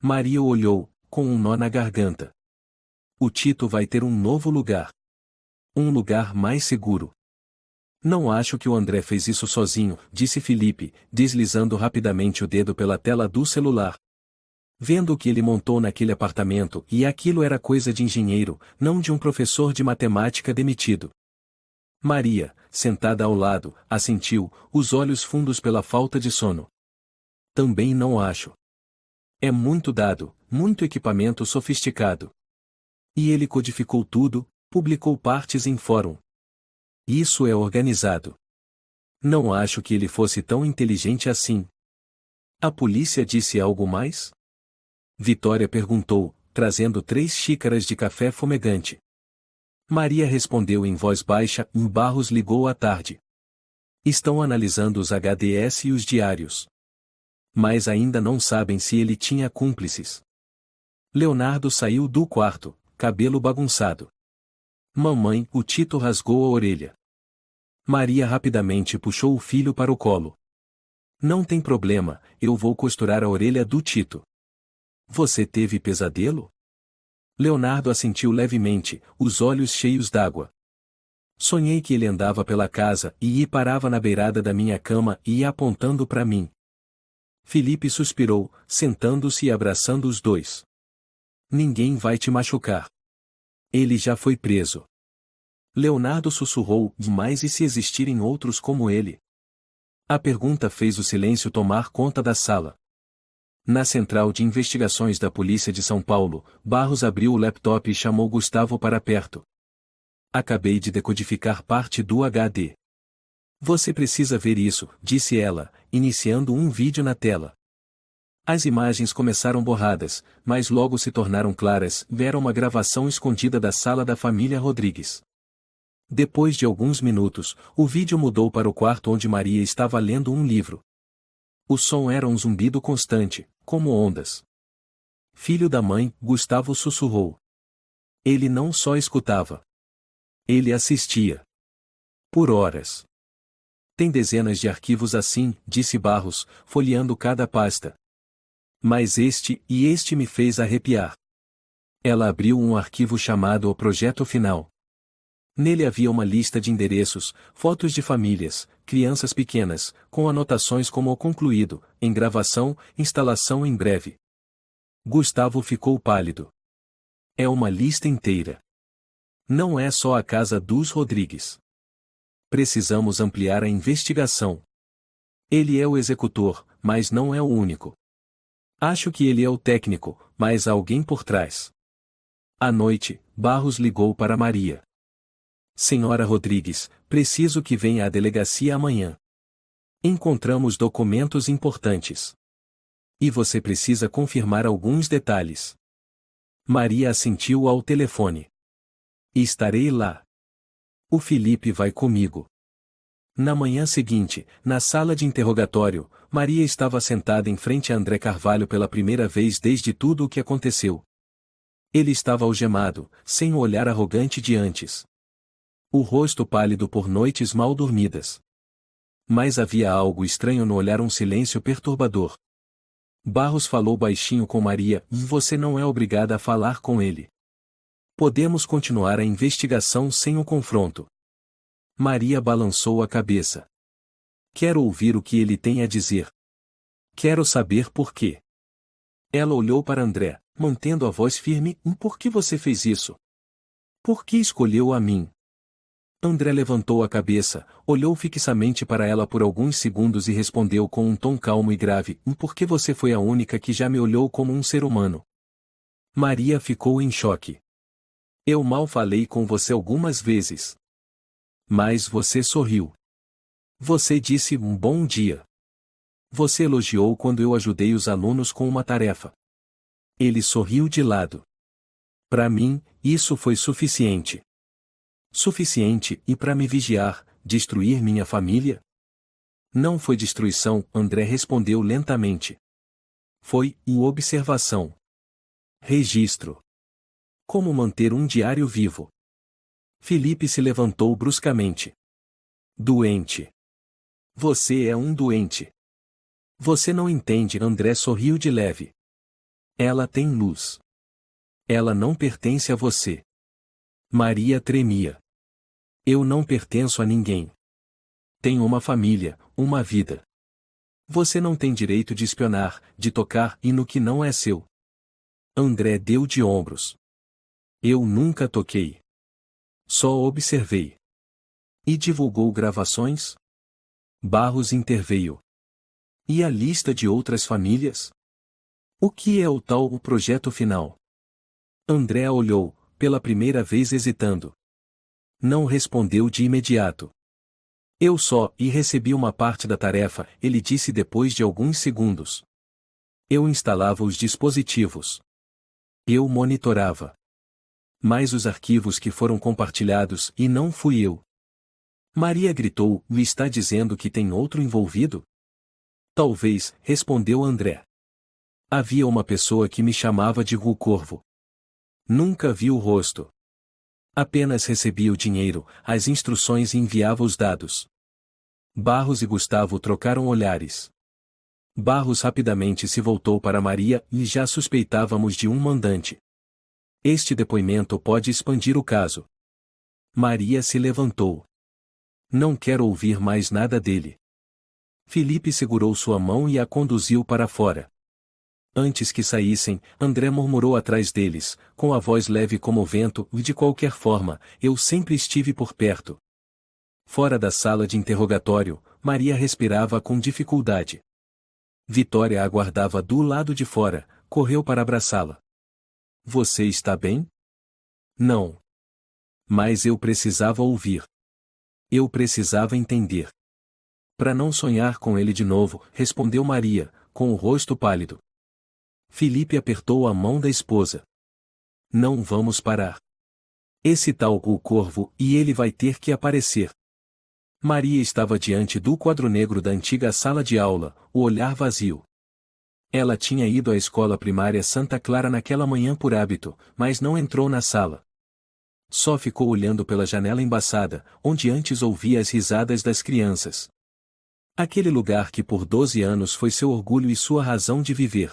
Maria olhou, com um nó na garganta. O Tito vai ter um novo lugar. Um lugar mais seguro. Não acho que o André fez isso sozinho, disse Felipe, deslizando rapidamente o dedo pela tela do celular. Vendo o que ele montou naquele apartamento, e aquilo era coisa de engenheiro, não de um professor de matemática demitido. Maria, sentada ao lado, assentiu, os olhos fundos pela falta de sono. Também não acho. É muito dado, muito equipamento sofisticado. E ele codificou tudo, publicou partes em fórum. Isso é organizado. Não acho que ele fosse tão inteligente assim. A polícia disse algo mais? Vitória perguntou, trazendo 3 xícaras de café fumegante. Maria respondeu em voz baixa, e Barros ligou à tarde. Estão analisando os HDS e os diários. Mas ainda não sabem se ele tinha cúmplices. Leonardo saiu do quarto, cabelo bagunçado. Mamãe, o Tito rasgou a orelha. Maria rapidamente puxou o filho para o colo. Não tem problema, eu vou costurar a orelha do Tito. Você teve pesadelo? Leonardo assentiu levemente, os olhos cheios d'água. Sonhei que ele andava pela casa e parava na beirada da minha cama e ia apontando para mim. Felipe suspirou, sentando-se e abraçando os dois. Ninguém vai te machucar. Ele já foi preso. Leonardo sussurrou, mas e se existirem outros como ele? A pergunta fez o silêncio tomar conta da sala. Na Central de Investigações da Polícia de São Paulo, Barros abriu o laptop e chamou Gustavo para perto. Acabei de decodificar parte do HD. Você precisa ver isso, disse ela, iniciando um vídeo na tela. As imagens começaram borradas, mas logo se tornaram claras, era uma gravação escondida da sala da família Rodrigues. Depois de alguns minutos, o vídeo mudou para o quarto onde Maria estava lendo um livro. O som era um zumbido constante, como ondas. Filho da mãe, Gustavo sussurrou. Ele não só escutava. Ele assistia. Por horas. Tem dezenas de arquivos assim, disse Barros, folheando cada pasta. Mas este me fez arrepiar. Ela abriu um arquivo chamado O Projeto Final. Nele havia uma lista de endereços, fotos de famílias, crianças pequenas, com anotações como o concluído, em gravação, instalação em breve. Gustavo ficou pálido. É uma lista inteira. Não é só a casa dos Rodrigues. Precisamos ampliar a investigação. Ele é o executor, mas não é o único. Acho que ele é o técnico, mas há alguém por trás. À noite, Barros ligou para Maria. Senhora Rodrigues, preciso que venha à delegacia amanhã. Encontramos documentos importantes. E você precisa confirmar alguns detalhes. Maria assentiu ao telefone. Estarei lá. O Felipe vai comigo. Na manhã seguinte, na sala de interrogatório, Maria estava sentada em frente a André Carvalho pela primeira vez desde tudo o que aconteceu. Ele estava algemado, sem o olhar arrogante de antes. O rosto pálido por noites mal dormidas. Mas havia algo estranho no olhar, um silêncio perturbador. Barros falou baixinho com Maria: "Você não é obrigada a falar com ele. Podemos continuar a investigação sem o confronto." Maria balançou a cabeça. "Quero ouvir o que ele tem a dizer. Quero saber por quê." Ela olhou para André, mantendo a voz firme: "Por que você fez isso? Por que escolheu a mim?" André levantou a cabeça, olhou fixamente para ela por alguns segundos e respondeu com um tom calmo e grave: "Porque você foi a única que já me olhou como um ser humano." Maria ficou em choque. "Eu mal falei com você algumas vezes. Mas você sorriu. Você disse um bom dia. Você elogiou quando eu ajudei os alunos com uma tarefa." Ele sorriu de lado. "Para mim, isso foi suficiente." "Suficiente, e para me vigiar, destruir minha família?" "Não foi destruição," André respondeu lentamente. "Foi observação. Registro. Como manter um diário vivo." Felipe se levantou bruscamente. "Doente. Você é um doente. Você não entende." André sorriu de leve. "Ela tem luz. Ela não pertence a você." Maria tremia. "Eu não pertenço a ninguém. Tenho uma família, uma vida. Você não tem direito de espionar, de tocar e no que não é seu." André deu de ombros. "Eu nunca toquei. Só observei." "E divulgou gravações?" Barros interveio. "E a lista de outras famílias? O que é o tal projeto final?" André olhou, pela primeira vez hesitando. Não respondeu de imediato. "Eu só recebi uma parte da tarefa," ele disse depois de alguns segundos. "Eu instalava os dispositivos. Eu monitorava. Mas os arquivos que foram compartilhados, e não fui eu." Maria gritou: "Me está dizendo que tem outro envolvido?" "Talvez," respondeu André. "Havia uma pessoa que me chamava de Ru Corvo. Nunca vi o rosto. Apenas recebia o dinheiro, as instruções e enviava os dados." Barros e Gustavo trocaram olhares. Barros rapidamente se voltou para Maria: "E já suspeitávamos de um mandante. Este depoimento pode expandir o caso." Maria se levantou. "Não quero ouvir mais nada dele." Felipe segurou sua mão e a conduziu para fora. Antes que saíssem, André murmurou atrás deles, com a voz leve como o vento: "De qualquer forma, eu sempre estive por perto." Fora da sala de interrogatório, Maria respirava com dificuldade. Vitória a aguardava do lado de fora, correu para abraçá-la. "Você está bem?" "Não. Mas eu precisava ouvir. Eu precisava entender." "Para não sonhar com ele de novo," respondeu Maria, com o rosto pálido. Felipe apertou a mão da esposa. "Não vamos parar. Esse tal o Corvo, e ele vai ter que aparecer." Maria estava diante do quadro negro da antiga sala de aula, o olhar vazio. Ela tinha ido à escola primária Santa Clara naquela manhã por hábito, mas não entrou na sala. Só ficou olhando pela janela embaçada, onde antes ouvia as risadas das crianças. Aquele lugar que por 12 anos foi seu orgulho e sua razão de viver.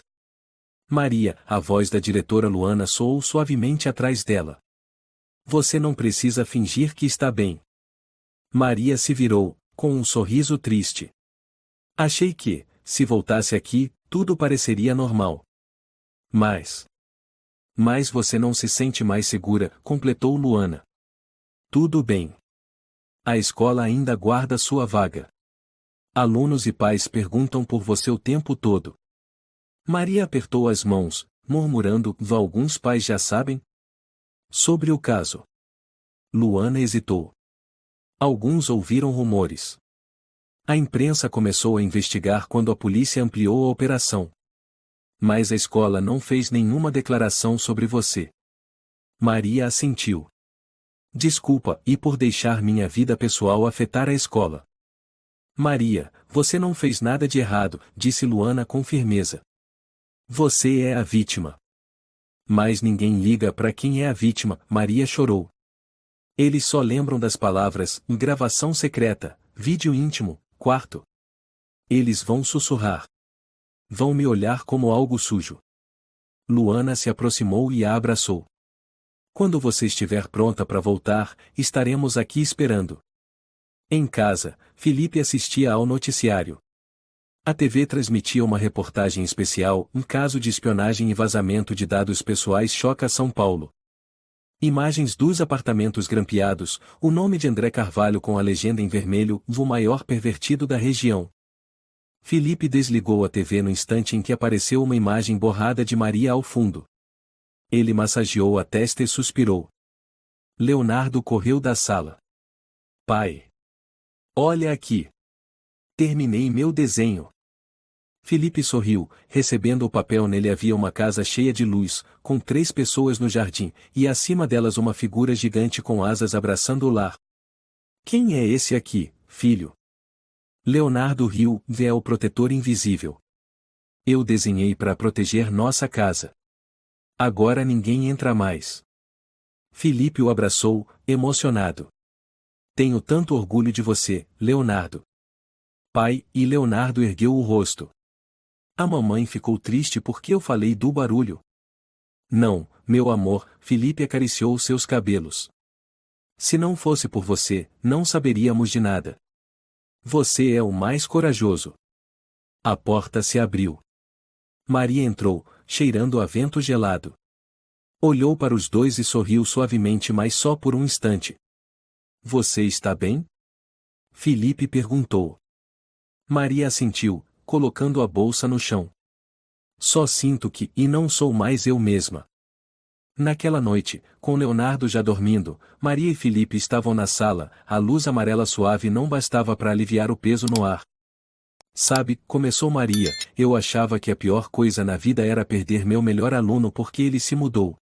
"Maria," a voz da diretora Luana soou suavemente atrás dela. "Você não precisa fingir que está bem." Maria se virou, com um sorriso triste. "Achei que, se voltasse aqui, tudo pareceria normal. Mas você não se sente mais segura," completou Luana. "Tudo bem. A escola ainda guarda sua vaga. Alunos e pais perguntam por você o tempo todo." Maria apertou as mãos, murmurando: "Alguns pais já sabem?" "Sobre o caso." Luana hesitou. "Alguns ouviram rumores. A imprensa começou a investigar quando a polícia ampliou a operação. Mas a escola não fez nenhuma declaração sobre você." Maria assentiu. "Desculpa, e por deixar minha vida pessoal afetar a escola." Maria, você não fez nada de errado, disse Luana com firmeza. Você é a vítima. Mas ninguém liga para quem é a vítima, Maria chorou. Eles só lembram das palavras, gravação secreta, vídeo íntimo, quarto. Eles vão sussurrar. Vão me olhar como algo sujo. Luana se aproximou e a abraçou. Quando você estiver pronta para voltar, estaremos aqui esperando. Em casa, Felipe assistia ao noticiário. A TV transmitia uma reportagem especial, um caso de espionagem e vazamento de dados pessoais choca São Paulo. Imagens dos apartamentos grampeados, o nome de André Carvalho com a legenda em vermelho, o maior pervertido da região. Felipe desligou a TV no instante em que apareceu uma imagem borrada de Maria ao fundo. Ele massageou a testa e suspirou. Leonardo correu da sala. Pai! Olha aqui! Terminei meu desenho. Felipe sorriu, recebendo o papel. Nele havia uma casa cheia de luz, com 3 pessoas no jardim, e acima delas uma figura gigante com asas abraçando o lar. Quem é esse aqui, filho? Leonardo riu, véu protetor invisível. Eu desenhei para proteger nossa casa. Agora ninguém entra mais. Felipe o abraçou, emocionado. Tenho tanto orgulho de você, Leonardo. Pai, e Leonardo ergueu o rosto. A mamãe ficou triste porque eu falei do barulho. Não, meu amor, Felipe acariciou seus cabelos. Se não fosse por você, não saberíamos de nada. Você é o mais corajoso. A porta se abriu. Maria entrou, cheirando a vento gelado. Olhou para os dois e sorriu suavemente, mas só por um instante. Você está bem? Felipe perguntou. Maria assentiu, colocando a bolsa no chão. Só sinto que, e não sou mais eu mesma. Naquela noite, com Leonardo já dormindo, Maria e Felipe estavam na sala, a luz amarela suave não bastava para aliviar o peso no ar. Sabe, começou Maria, eu achava que a pior coisa na vida era perder meu melhor aluno porque ele se mudou.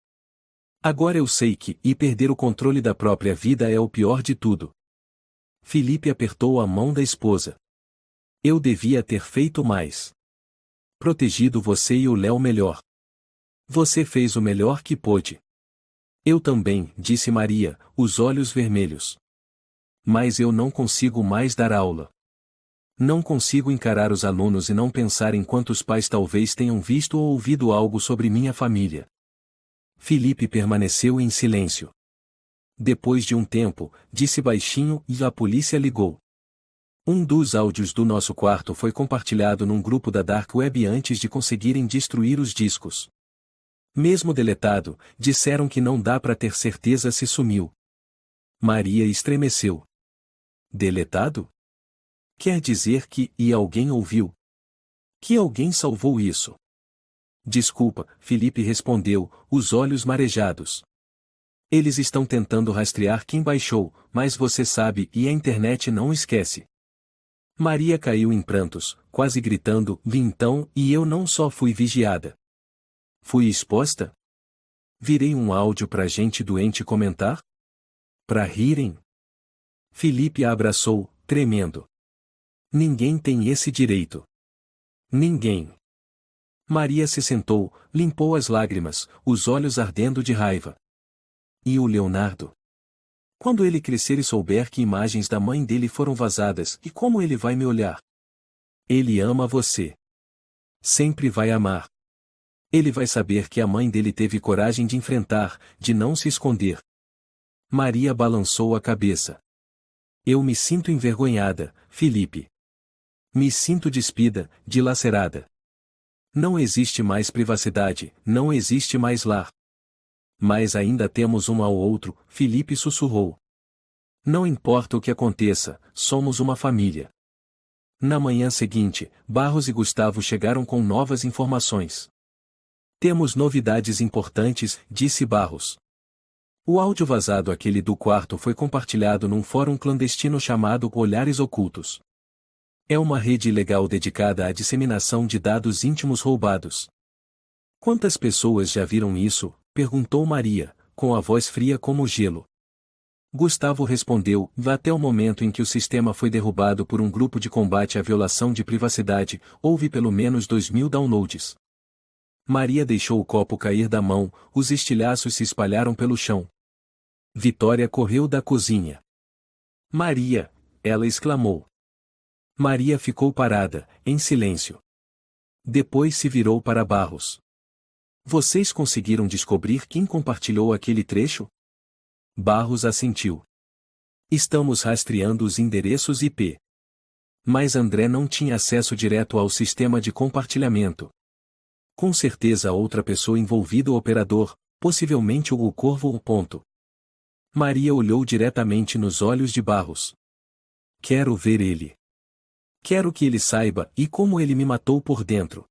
Agora eu sei que, e perder o controle da própria vida é o pior de tudo. Felipe apertou a mão da esposa. Eu devia ter feito mais. Protegido você e o Léo melhor. Você fez o melhor que pôde. Eu também, disse Maria, os olhos vermelhos. Mas eu não consigo mais dar aula. Não consigo encarar os alunos e não pensar em quantos pais talvez tenham visto ou ouvido algo sobre minha família. Felipe permaneceu em silêncio. Depois de um tempo, disse baixinho, e a polícia ligou. Um dos áudios do nosso quarto foi compartilhado num grupo da Dark Web antes de conseguirem destruir os discos. Mesmo deletado, disseram que não dá para ter certeza se sumiu. Maria estremeceu. Deletado? Quer dizer que, e alguém ouviu? Que alguém salvou isso? Desculpa, Felipe respondeu, os olhos marejados. Eles estão tentando rastrear quem baixou, mas você sabe e a internet não esquece. Maria caiu em prantos, quase gritando, vi então, e eu não só fui vigiada. Fui exposta? Virei um áudio pra gente doente comentar? Pra rirem? Felipe a abraçou, tremendo. Ninguém tem esse direito. Ninguém. Maria se sentou, limpou as lágrimas, os olhos ardendo de raiva. E o Leonardo? Quando ele crescer e souber que imagens da mãe dele foram vazadas, e como ele vai me olhar? Ele ama você. Sempre vai amar. Ele vai saber que a mãe dele teve coragem de enfrentar, de não se esconder. Maria balançou a cabeça. Eu me sinto envergonhada, Felipe. Me sinto despida, dilacerada. Não existe mais privacidade, não existe mais lar. Mas ainda temos um ao outro, Felipe sussurrou. Não importa o que aconteça, somos uma família. Na manhã seguinte, Barros e Gustavo chegaram com novas informações. Temos novidades importantes, disse Barros. O áudio vazado, aquele do quarto, foi compartilhado num fórum clandestino chamado Olhares Ocultos. É uma rede ilegal dedicada à disseminação de dados íntimos roubados. Quantas pessoas já viram isso? Perguntou Maria, com a voz fria como gelo. Gustavo respondeu, até o momento em que o sistema foi derrubado por um grupo de combate à violação de privacidade, houve pelo menos 2.000 downloads. Maria deixou o copo cair da mão, os estilhaços se espalharam pelo chão. Vitória correu da cozinha. Maria, ela exclamou. Maria ficou parada, em silêncio. Depois se virou para Barros. Vocês conseguiram descobrir quem compartilhou aquele trecho? Barros assentiu. Estamos rastreando os endereços IP. Mas André não tinha acesso direto ao sistema de compartilhamento. Com certeza outra pessoa envolvida o operador, possivelmente o Corvo. Maria olhou diretamente nos olhos de Barros. Quero ver ele. Quero que ele saiba e como ele me matou por dentro.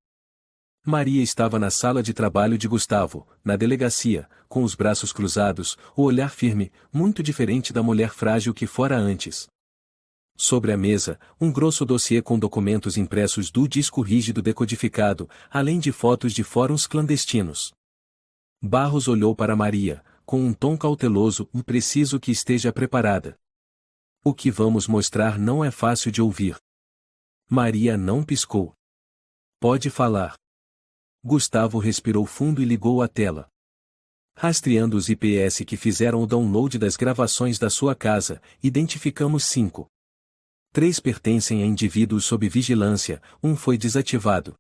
Maria estava na sala de trabalho de Gustavo, na delegacia, com os braços cruzados, o olhar firme, muito diferente da mulher frágil que fora antes. Sobre a mesa, um grosso dossiê com documentos impressos do disco rígido decodificado, além de fotos de fóruns clandestinos. Barros olhou para Maria, com um tom cauteloso e preciso que esteja preparada. O que vamos mostrar não é fácil de ouvir. Maria não piscou. Pode falar. Gustavo respirou fundo e ligou a tela. Rastreando os IPS que fizeram o download das gravações da sua casa, identificamos 5. 3 pertencem a indivíduos sob vigilância, um foi desativado.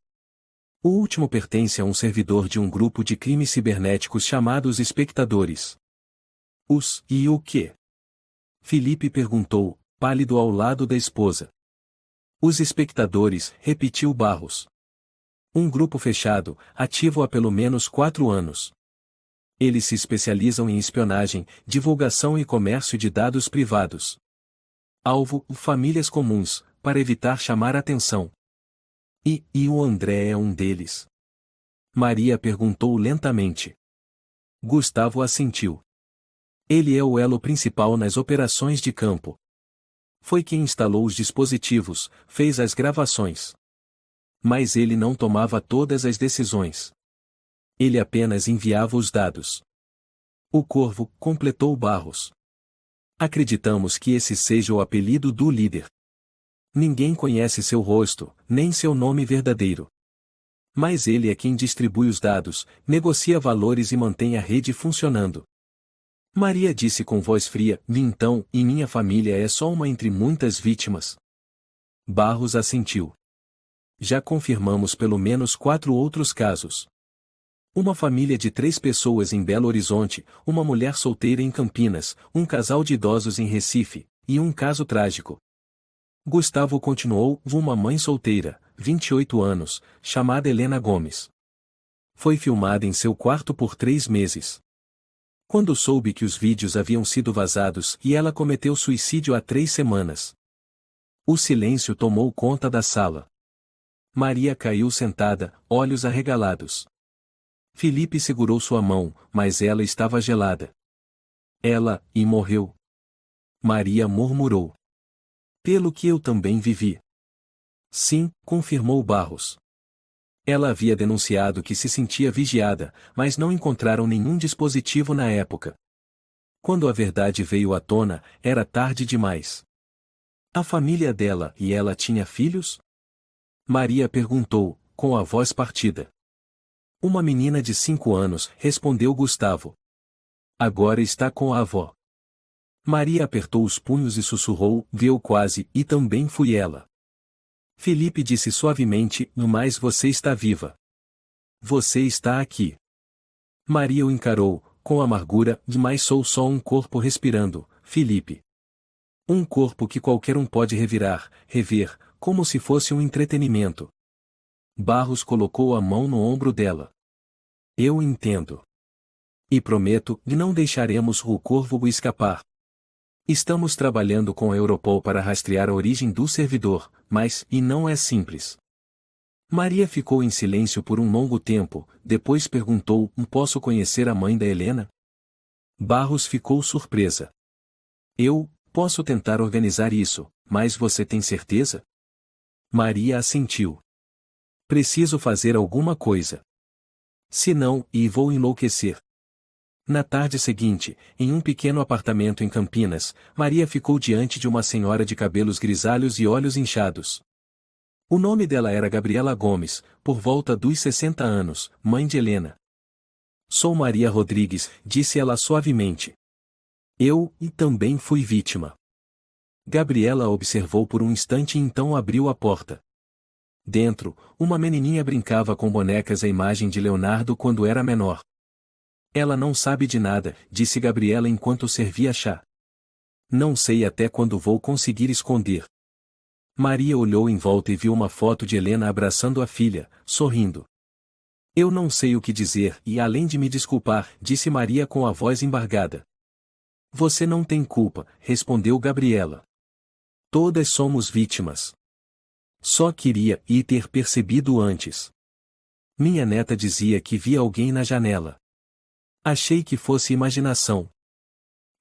O último pertence a um servidor de um grupo de crimes cibernéticos chamados Espectadores. E o quê? Felipe perguntou, pálido ao lado da esposa. Os Espectadores, repetiu Barros. Um grupo fechado, ativo há pelo menos 4 anos. Eles se especializam em espionagem, divulgação e comércio de dados privados. Alvo, famílias comuns, para evitar chamar atenção. E o André é um deles? Maria perguntou lentamente. Gustavo assentiu. Ele é o elo principal nas operações de campo. Foi quem instalou os dispositivos, fez as gravações. Mas ele não tomava todas as decisões. Ele apenas enviava os dados. O Corvo, completou Barros. Acreditamos que esse seja o apelido do líder. Ninguém conhece seu rosto, nem seu nome verdadeiro. Mas ele é quem distribui os dados, negocia valores e mantém a rede funcionando. Maria disse com voz fria, então, e minha família é só uma entre muitas vítimas. Barros assentiu. Já confirmamos pelo menos 4 outros casos. Uma família de 3 pessoas em Belo Horizonte, uma mulher solteira em Campinas, um casal de idosos em Recife, e um caso trágico. Gustavo continuou, uma mãe solteira, 28 anos, chamada Helena Gomes. Foi filmada em seu quarto por 3 meses. Quando soube que os vídeos haviam sido vazados e ela cometeu suicídio há 3 semanas. O silêncio tomou conta da sala. Maria caiu sentada, olhos arregalados. Felipe segurou sua mão, mas ela estava gelada. Ela, e morreu. Maria murmurou. Pelo que eu também vivi. Sim, confirmou Barros. Ela havia denunciado que se sentia vigiada, mas não encontraram nenhum dispositivo na época. Quando a verdade veio à tona, era tarde demais. A família dela e ela tinha filhos? Maria perguntou, com a voz partida. Uma menina de 5 anos, respondeu Gustavo. Agora está com a avó. Maria apertou os punhos e sussurrou, viu quase, e também fui ela. Felipe disse suavemente, mas você está viva. Você está aqui. Maria o encarou, com amargura, mas sou só um corpo respirando, Felipe. Um corpo que qualquer um pode rever, como se fosse um entretenimento. Barros colocou a mão no ombro dela. Eu entendo. E prometo, não deixaremos o Corvo escapar. Estamos trabalhando com a Europol para rastrear a origem do servidor, mas, não é simples. Maria ficou em silêncio por um longo tempo, depois perguntou, posso conhecer a mãe da Helena? Barros ficou surpresa. Eu, posso tentar organizar isso, mas você tem certeza? Maria assentiu. Preciso fazer alguma coisa. Se não, vou enlouquecer. Na tarde seguinte, em um pequeno apartamento em Campinas, Maria ficou diante de uma senhora de cabelos grisalhos e olhos inchados. O nome dela era Gabriela Gomes, por volta dos 60 anos, mãe de Helena. Sou Maria Rodrigues, disse ela suavemente. Eu, e também fui vítima. Gabriela observou por um instante e então abriu a porta. Dentro, uma menininha brincava com bonecas à imagem de Leonardo quando era menor. Ela não sabe de nada, disse Gabriela enquanto servia chá. Não sei até quando vou conseguir esconder. Maria olhou em volta e viu uma foto de Helena abraçando a filha, sorrindo. Eu não sei o que dizer e além de me desculpar, disse Maria com a voz embargada. Você não tem culpa, respondeu Gabriela. Todas somos vítimas. Só queria ter percebido antes. Minha neta dizia que via alguém na janela. Achei que fosse imaginação.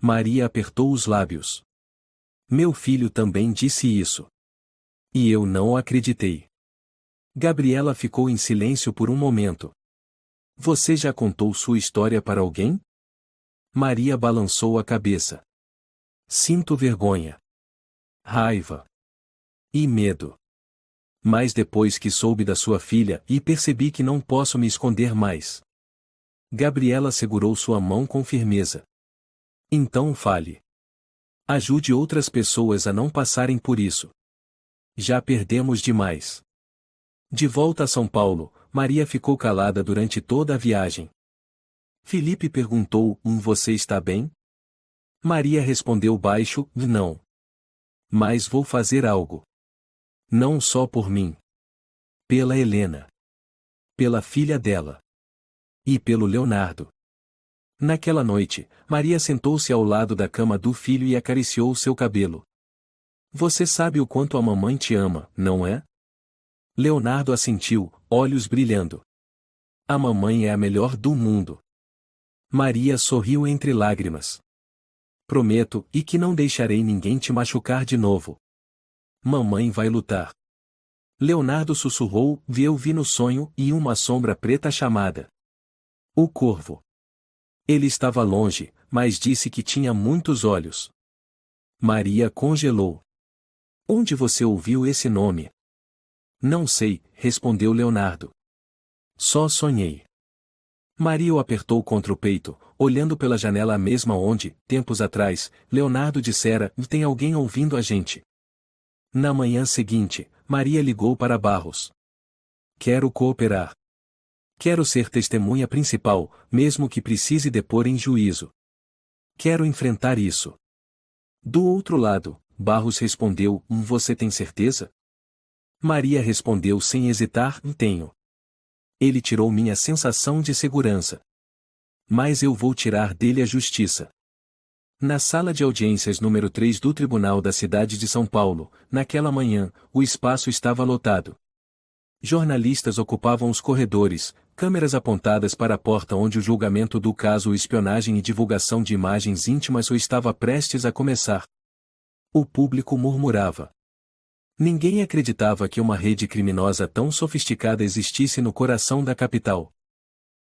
Maria apertou os lábios. Meu filho também disse isso. E eu não acreditei. Gabriela ficou em silêncio por um momento. Você já contou sua história para alguém? Maria balançou a cabeça. Sinto vergonha. Raiva. E medo. Mas depois que soube da sua filha percebi que não posso me esconder mais. Gabriela segurou sua mão com firmeza. Então fale. Ajude outras pessoas a não passarem por isso. Já perdemos demais. De volta a São Paulo, Maria ficou calada durante toda a viagem. Felipe perguntou: Você está bem? Maria respondeu baixo: Não. Mas vou fazer algo. Não só por mim. Pela Helena. Pela filha dela. E pelo Leonardo. Naquela noite, Maria sentou-se ao lado da cama do filho e acariciou seu cabelo. Você sabe o quanto a mamãe te ama, não é? Leonardo assentiu, olhos brilhando. A mamãe é a melhor do mundo. Maria sorriu entre lágrimas. Prometo, que não deixarei ninguém te machucar de novo. Mamãe vai lutar. Leonardo sussurrou: eu vi no sonho uma sombra preta chamada o Corvo. Ele estava longe, mas disse que tinha muitos olhos. Maria congelou. Onde você ouviu esse nome? Não sei, respondeu Leonardo. Só sonhei. Maria o apertou contra o peito, olhando pela janela mesma onde, tempos atrás, Leonardo dissera: tem alguém ouvindo a gente. Na manhã seguinte, Maria ligou para Barros. Quero cooperar. Quero ser testemunha principal, mesmo que precise depor em juízo. Quero enfrentar isso. Do outro lado, Barros respondeu: você tem certeza? Maria respondeu sem hesitar: tenho. Ele tirou minha sensação de segurança. Mas eu vou tirar dele a justiça. Na sala de audiências número 3 do Tribunal da Cidade de São Paulo, naquela manhã, o espaço estava lotado. Jornalistas ocupavam os corredores, câmeras apontadas para a porta onde o julgamento do caso espionagem e divulgação de imagens íntimas estava prestes a começar. O público murmurava. Ninguém acreditava que uma rede criminosa tão sofisticada existisse no coração da capital.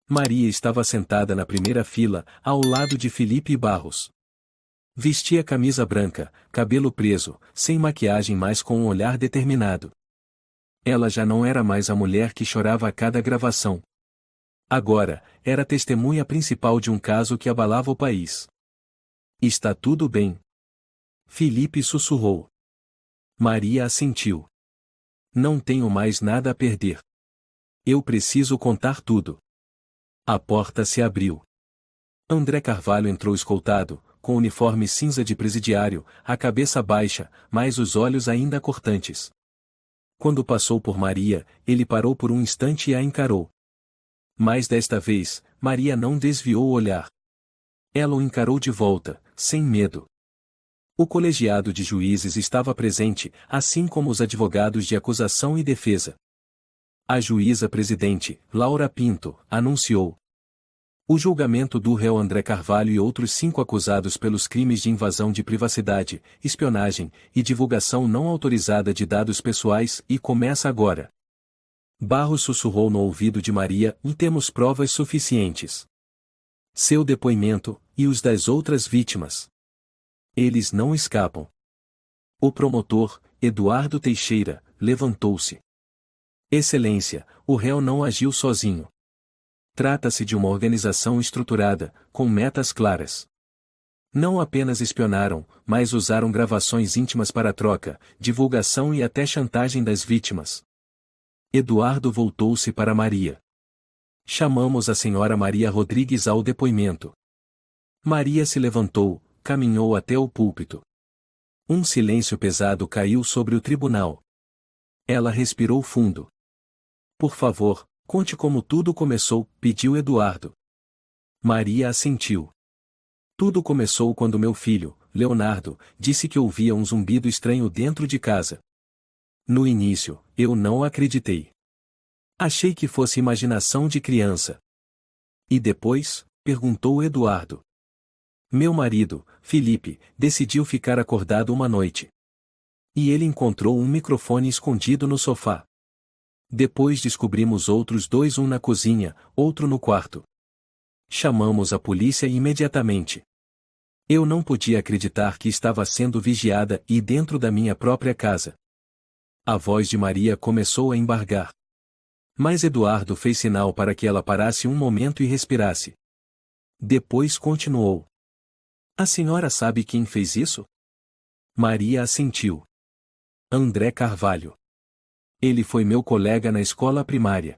Maria estava sentada na primeira fila, ao lado de Felipe e Barros. Vestia camisa branca, cabelo preso, sem maquiagem mas com um olhar determinado. Ela já não era mais a mulher que chorava a cada gravação. Agora, era a testemunha principal de um caso que abalava o país. Está tudo bem. Felipe sussurrou. Maria assentiu. Não tenho mais nada a perder. Eu preciso contar tudo. A porta se abriu. André Carvalho entrou escoltado, com uniforme cinza de presidiário, a cabeça baixa, mas os olhos ainda cortantes. Quando passou por Maria, ele parou por um instante e a encarou. Mas desta vez, Maria não desviou o olhar. Ela o encarou de volta, sem medo. O colegiado de juízes estava presente, assim como os advogados de acusação e defesa. A juíza-presidente, Laura Pinto, anunciou: o julgamento do réu André Carvalho e outros 5 acusados pelos crimes de invasão de privacidade, espionagem e divulgação não autorizada de dados pessoais começa agora. Barros sussurrou no ouvido de Maria: temos provas suficientes. Seu depoimento, e os das outras vítimas. Eles não escapam. O promotor, Eduardo Teixeira, levantou-se. Excelência, o réu não agiu sozinho. Trata-se de uma organização estruturada, com metas claras. Não apenas espionaram, mas usaram gravações íntimas para troca, divulgação e até chantagem das vítimas. Eduardo voltou-se para Maria. Chamamos a senhora Maria Rodrigues ao depoimento. Maria se levantou, caminhou até o púlpito. Um silêncio pesado caiu sobre o tribunal. Ela respirou fundo. Por favor, conte como tudo começou, pediu Eduardo. Maria assentiu. Tudo começou quando meu filho, Leonardo, disse que ouvia um zumbido estranho dentro de casa. No início, eu não acreditei. Achei que fosse imaginação de criança. E depois? Perguntou Eduardo. Meu marido, Felipe, decidiu ficar acordado uma noite. E ele encontrou um microfone escondido no sofá. Depois descobrimos outros dois, um na cozinha, outro no quarto. Chamamos a polícia imediatamente. Eu não podia acreditar que estava sendo vigiada e dentro da minha própria casa. A voz de Maria começou a embargar. Mas Eduardo fez sinal para que ela parasse um momento e respirasse. Depois continuou. A senhora sabe quem fez isso? Maria assentiu. André Carvalho. Ele foi meu colega na escola primária.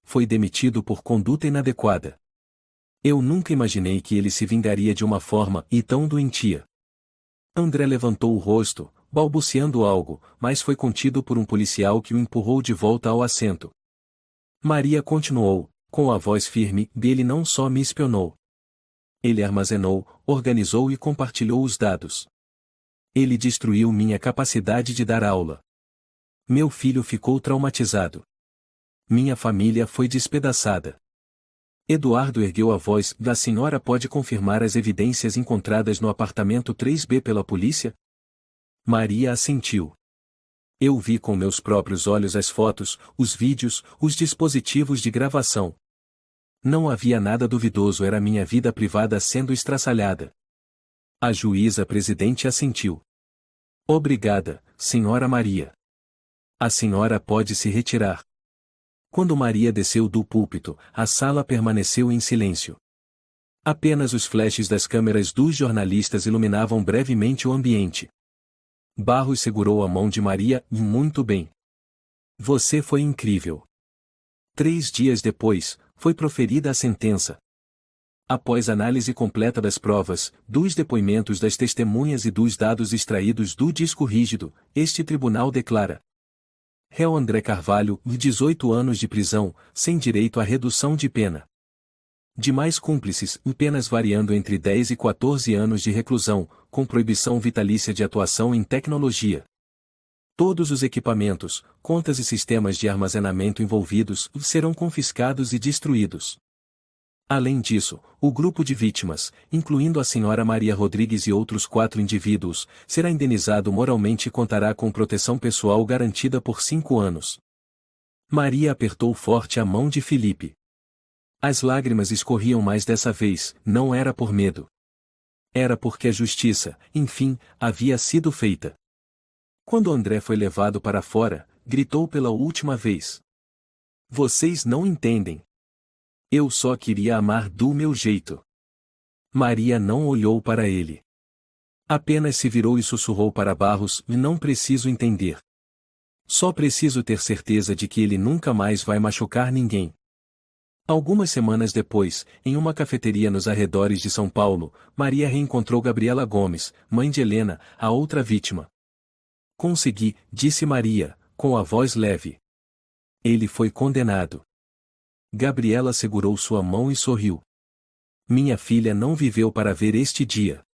Foi demitido por conduta inadequada. Eu nunca imaginei que ele se vingaria de uma forma e tão doentia. André levantou o rosto, balbuciando algo, mas foi contido por um policial que o empurrou de volta ao assento. Maria continuou, com a voz firme: ele não só me espionou. Ele armazenou, organizou e compartilhou os dados. Ele destruiu minha capacidade de dar aula. Meu filho ficou traumatizado. Minha família foi despedaçada. Eduardo ergueu a voz: a senhora pode confirmar as evidências encontradas no apartamento 3B pela polícia? Maria assentiu. Eu vi com meus próprios olhos as fotos, os vídeos, os dispositivos de gravação. Não havia nada duvidoso, era minha vida privada sendo estraçalhada. A juíza presidente assentiu. Obrigada, senhora Maria. A senhora pode se retirar. Quando Maria desceu do púlpito, a sala permaneceu em silêncio. Apenas os flashes das câmeras dos jornalistas iluminavam brevemente o ambiente. Barros segurou a mão de Maria: muito bem. Você foi incrível. 3 dias depois, foi proferida a sentença. Após análise completa das provas, dos depoimentos das testemunhas e dos dados extraídos do disco rígido, este tribunal declara: réu André Carvalho, 18 anos de prisão, sem direito à redução de pena. Demais cúmplices, penas variando entre 10 e 14 anos de reclusão, com proibição vitalícia de atuação em tecnologia. Todos os equipamentos, contas e sistemas de armazenamento envolvidos serão confiscados e destruídos. Além disso, o grupo de vítimas, incluindo a senhora Maria Rodrigues e outros 4 indivíduos, será indenizado moralmente e contará com proteção pessoal garantida por 5 anos. Maria apertou forte a mão de Felipe. As lágrimas escorriam, mais dessa vez, não era por medo. Era porque a justiça, enfim, havia sido feita. Quando André foi levado para fora, gritou pela última vez: vocês não entendem. Eu só queria amar do meu jeito. Maria não olhou para ele. Apenas se virou e sussurrou para Barros: não preciso entender. Só preciso ter certeza de que ele nunca mais vai machucar ninguém. Algumas semanas depois, em uma cafeteria nos arredores de São Paulo, Maria reencontrou Gabriela Gomes, mãe de Helena, a outra vítima. Consegui, disse Maria, com a voz leve. Ele foi condenado. Gabriela segurou sua mão e sorriu. Minha filha não viveu para ver este dia.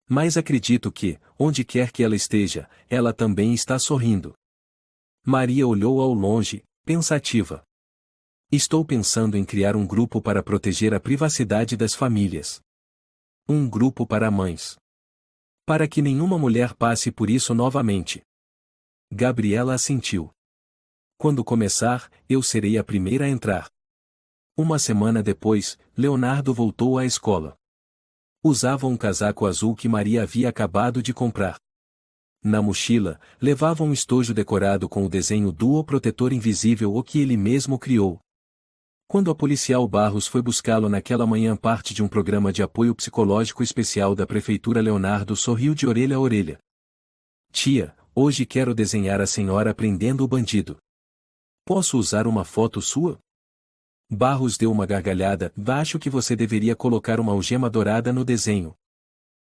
Mas acredito que, onde quer que ela esteja, ela também está sorrindo. Maria olhou ao longe, pensativa. Estou pensando em criar um grupo para proteger a privacidade das famílias. Um grupo para mães. Para que nenhuma mulher passe por isso novamente. Gabriela assentiu. Quando começar, eu serei a primeira a entrar. Uma semana depois, Leonardo voltou à escola. Usava um casaco azul que Maria havia acabado de comprar. Na mochila, levava um estojo decorado com o desenho do protetor invisível o que ele mesmo criou. Quando a policial Barros foi buscá-lo naquela manhã parte de um programa de apoio psicológico especial da prefeitura, Leonardo sorriu de orelha a orelha. Tia, hoje quero desenhar a senhora prendendo o bandido. Posso usar uma foto sua? Barros deu uma gargalhada. Acho que você deveria colocar uma algema dourada no desenho.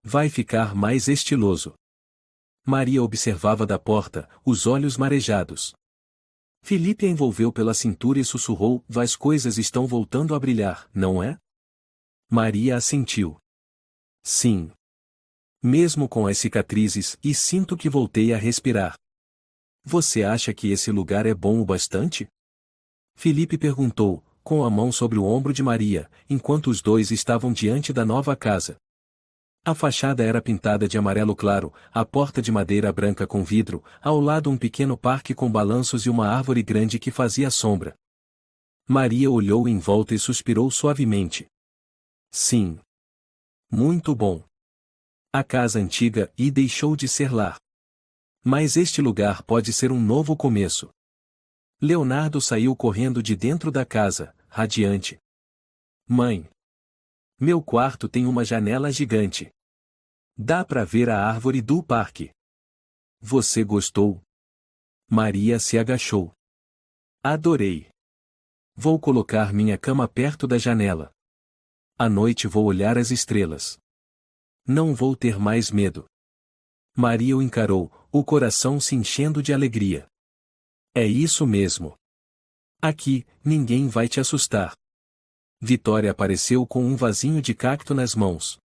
Vai ficar mais estiloso. Maria observava da porta, os olhos marejados. Felipe a envolveu pela cintura e sussurrou: as coisas estão voltando a brilhar, não é? Maria assentiu. Sim. Mesmo com as cicatrizes, e sinto que voltei a respirar. Você acha que esse lugar é bom o bastante? Felipe perguntou, com a mão sobre o ombro de Maria, enquanto os dois estavam diante da nova casa. A fachada era pintada de amarelo claro, a porta de madeira branca com vidro, ao lado um pequeno parque com balanços e uma árvore grande que fazia sombra. Maria olhou em volta e suspirou suavemente. Sim. Muito bom. A casa antiga e deixou de ser lar. Mas este lugar pode ser um novo começo. Leonardo saiu correndo de dentro da casa, radiante. Mãe. Meu quarto tem uma janela gigante. Dá para ver a árvore do parque. Você gostou? Maria se agachou. Adorei. Vou colocar minha cama perto da janela. À noite vou olhar as estrelas. Não vou ter mais medo. Maria o encarou, o coração se enchendo de alegria. É isso mesmo. Aqui, ninguém vai te assustar. Vitória apareceu com um vasinho de cacto nas mãos.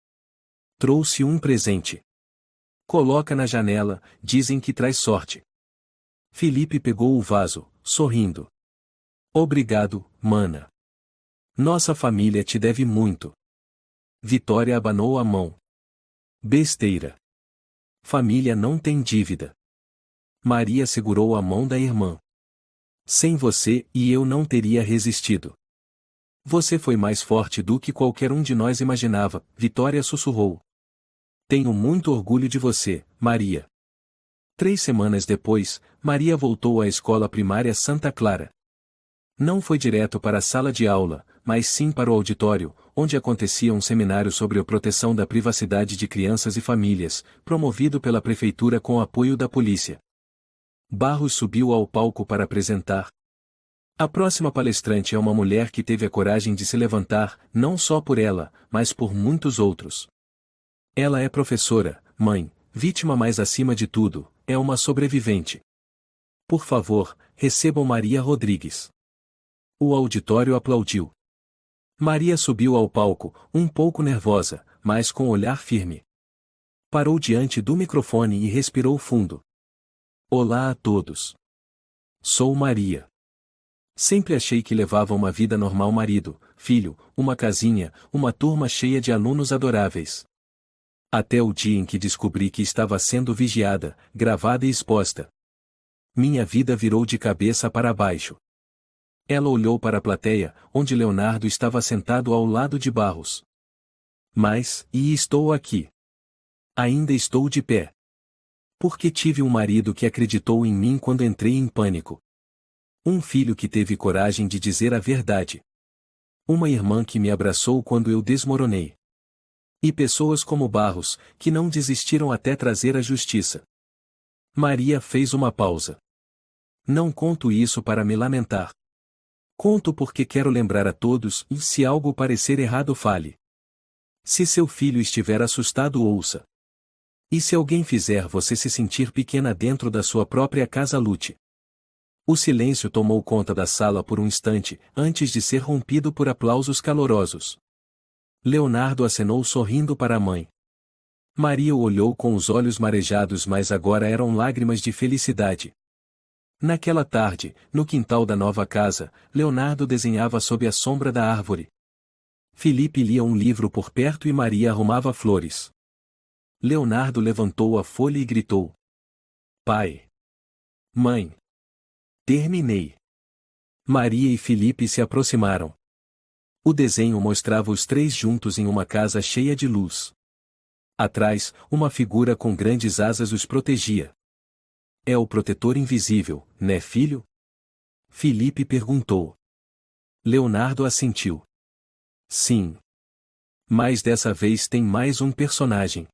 Trouxe um presente. Coloca na janela, dizem que traz sorte. Felipe pegou o vaso, sorrindo. Obrigado, mana. Nossa família te deve muito. Vitória abanou a mão. Besteira. Família não tem dívida. Maria segurou a mão da irmã. Sem você e eu não teria resistido. Você foi mais forte do que qualquer um de nós imaginava, Vitória sussurrou. Tenho muito orgulho de você, Maria. 3 semanas depois, Maria voltou à escola primária Santa Clara. Não foi direto para a sala de aula, mas sim para o auditório, onde acontecia um seminário sobre a proteção da privacidade de crianças e famílias, promovido pela prefeitura com apoio da polícia. Barros subiu ao palco para apresentar. A próxima palestrante é uma mulher que teve a coragem de se levantar, não só por ela, mas por muitos outros. Ela é professora, mãe, vítima, mas acima de tudo, é uma sobrevivente. Por favor, recebam Maria Rodrigues. O auditório aplaudiu. Maria subiu ao palco, um pouco nervosa, mas com olhar firme. Parou diante do microfone e respirou fundo. Olá a todos. Sou Maria. Sempre achei que levava uma vida normal, marido, filho, uma casinha, uma turma cheia de alunos adoráveis. Até o dia em que descobri que estava sendo vigiada, gravada e exposta. Minha vida virou de cabeça para baixo. Ela olhou para a plateia, onde Leonardo estava sentado ao lado de Barros. E estou aqui. Ainda estou de pé. Porque tive um marido que acreditou em mim quando entrei em pânico. Um filho que teve coragem de dizer a verdade. Uma irmã que me abraçou quando eu desmoronei. E pessoas como Barros, que não desistiram até trazer a justiça. Maria fez uma pausa. Não conto isso para me lamentar. Conto porque quero lembrar a todos, e se algo parecer errado, fale. Se seu filho estiver assustado, ouça. E se alguém fizer você se sentir pequena dentro da sua própria casa, lute. O silêncio tomou conta da sala por um instante, antes de ser rompido por aplausos calorosos. Leonardo acenou sorrindo para a mãe. Maria o olhou com os olhos marejados, mas agora eram lágrimas de felicidade. Naquela tarde, no quintal da nova casa, Leonardo desenhava sob a sombra da árvore. Felipe lia um livro por perto e Maria arrumava flores. Leonardo levantou a folha e gritou. Pai! Mãe! Terminei! Maria e Felipe se aproximaram. O desenho mostrava os três juntos em uma casa cheia de luz. Atrás, uma figura com grandes asas os protegia. É o protetor invisível, né, filho? Felipe perguntou. Leonardo assentiu. Sim. Mas dessa vez tem mais um personagem.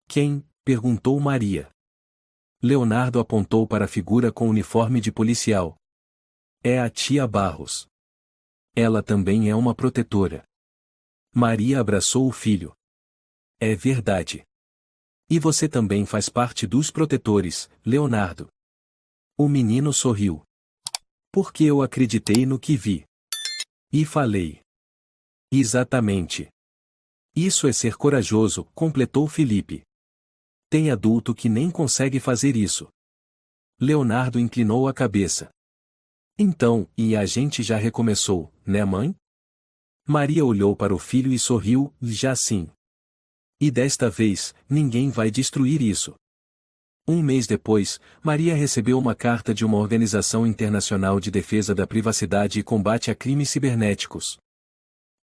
Quem? Perguntou Maria. Leonardo apontou para a figura com uniforme de policial. É a tia Barros. Ela também é uma protetora. Maria abraçou o filho. É verdade. E você também faz parte dos protetores, Leonardo. O menino sorriu. Porque eu acreditei no que vi. E falei. Exatamente. Isso é ser corajoso, completou Felipe. Tem adulto que nem consegue fazer isso. Leonardo inclinou a cabeça. Então, e a gente já recomeçou, né, mãe? Maria olhou para o filho e sorriu, já sim. E desta vez, ninguém vai destruir isso. Um mês depois, Maria recebeu uma carta de uma organização internacional de defesa da privacidade e combate a crimes cibernéticos.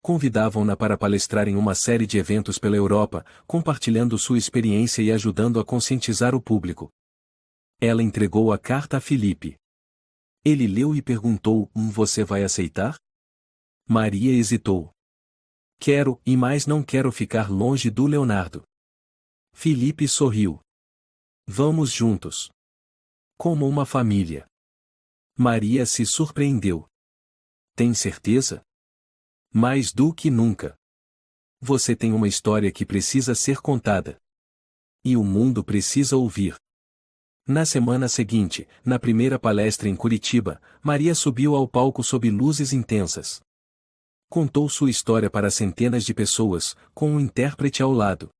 Convidavam-na para palestrar em uma série de eventos pela Europa, compartilhando sua experiência e ajudando a conscientizar o público. Ela entregou a carta a Felipe. Ele leu e perguntou: Você vai aceitar? Maria hesitou. Quero, mas não quero ficar longe do Leonardo. Felipe sorriu. Vamos juntos. Como uma família. Maria se surpreendeu. Tem certeza? Mais do que nunca. Você tem uma história que precisa ser contada. E o mundo precisa ouvir. Na semana seguinte, na primeira palestra em Curitiba, Maria subiu ao palco sob luzes intensas. Contou sua história para centenas de pessoas, com um intérprete ao lado.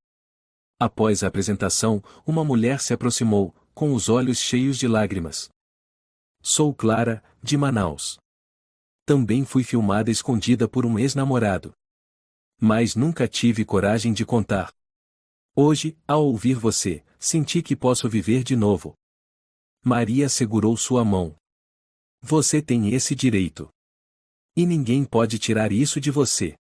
Após a apresentação, uma mulher se aproximou, com os olhos cheios de lágrimas. Sou Clara, de Manaus. Também fui filmada escondida por um ex-namorado. Mas nunca tive coragem de contar. Hoje, ao ouvir você, senti que posso viver de novo. Maria segurou sua mão. Você tem esse direito. E ninguém pode tirar isso de você.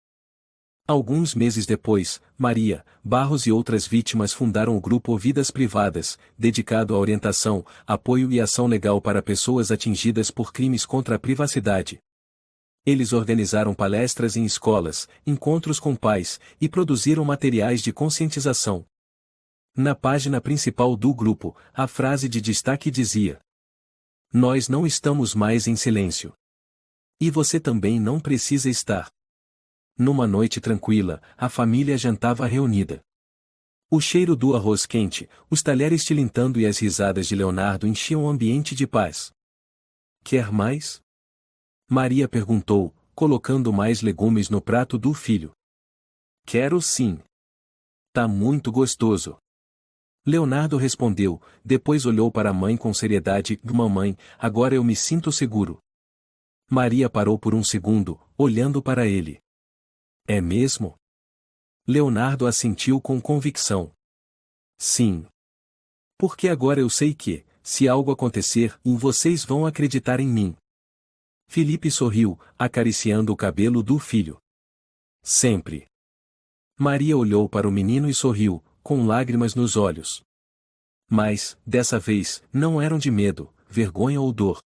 Alguns meses depois, Maria, Barros e outras vítimas fundaram o grupo Vidas Privadas, dedicado à orientação, apoio e ação legal para pessoas atingidas por crimes contra a privacidade. Eles organizaram palestras em escolas, encontros com pais, e produziram materiais de conscientização. Na página principal do grupo, a frase de destaque dizia: Nós não estamos mais em silêncio. E você também não precisa estar. Numa noite tranquila, a família jantava reunida. O cheiro do arroz quente, os talheres tilintando e as risadas de Leonardo enchiam o ambiente de paz. Quer mais? Maria perguntou, colocando mais legumes no prato do filho. Quero sim. Tá muito gostoso. Leonardo respondeu, depois olhou para a mãe com seriedade. Mamãe, agora eu me sinto seguro. Maria parou por um segundo, olhando para ele. É mesmo? Leonardo assentiu com convicção. Sim. Porque agora eu sei que, se algo acontecer, vocês vão acreditar em mim. Felipe sorriu, acariciando o cabelo do filho. Sempre. Maria olhou para o menino e sorriu, com lágrimas nos olhos. Mas, dessa vez, não eram de medo, vergonha ou dor.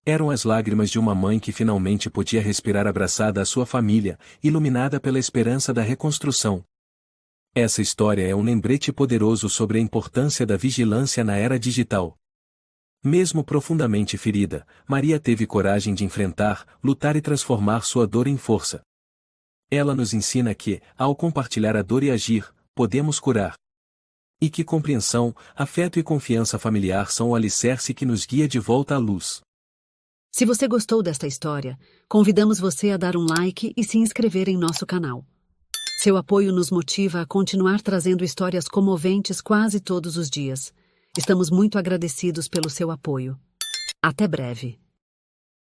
Eram as lágrimas de uma mãe que finalmente podia respirar abraçada à sua família, iluminada pela esperança da reconstrução. Essa história é um lembrete poderoso sobre a importância da vigilância na era digital. Mesmo profundamente ferida, Maria teve coragem de enfrentar, lutar e transformar sua dor em força. Ela nos ensina que, ao compartilhar a dor e agir, podemos curar. E que compreensão, afeto e confiança familiar são o alicerce que nos guia de volta à luz. Se você gostou desta história, convidamos você a dar um like e se inscrever em nosso canal. Seu apoio nos motiva a continuar trazendo histórias comoventes quase todos os dias. Estamos muito agradecidos pelo seu apoio. Até breve.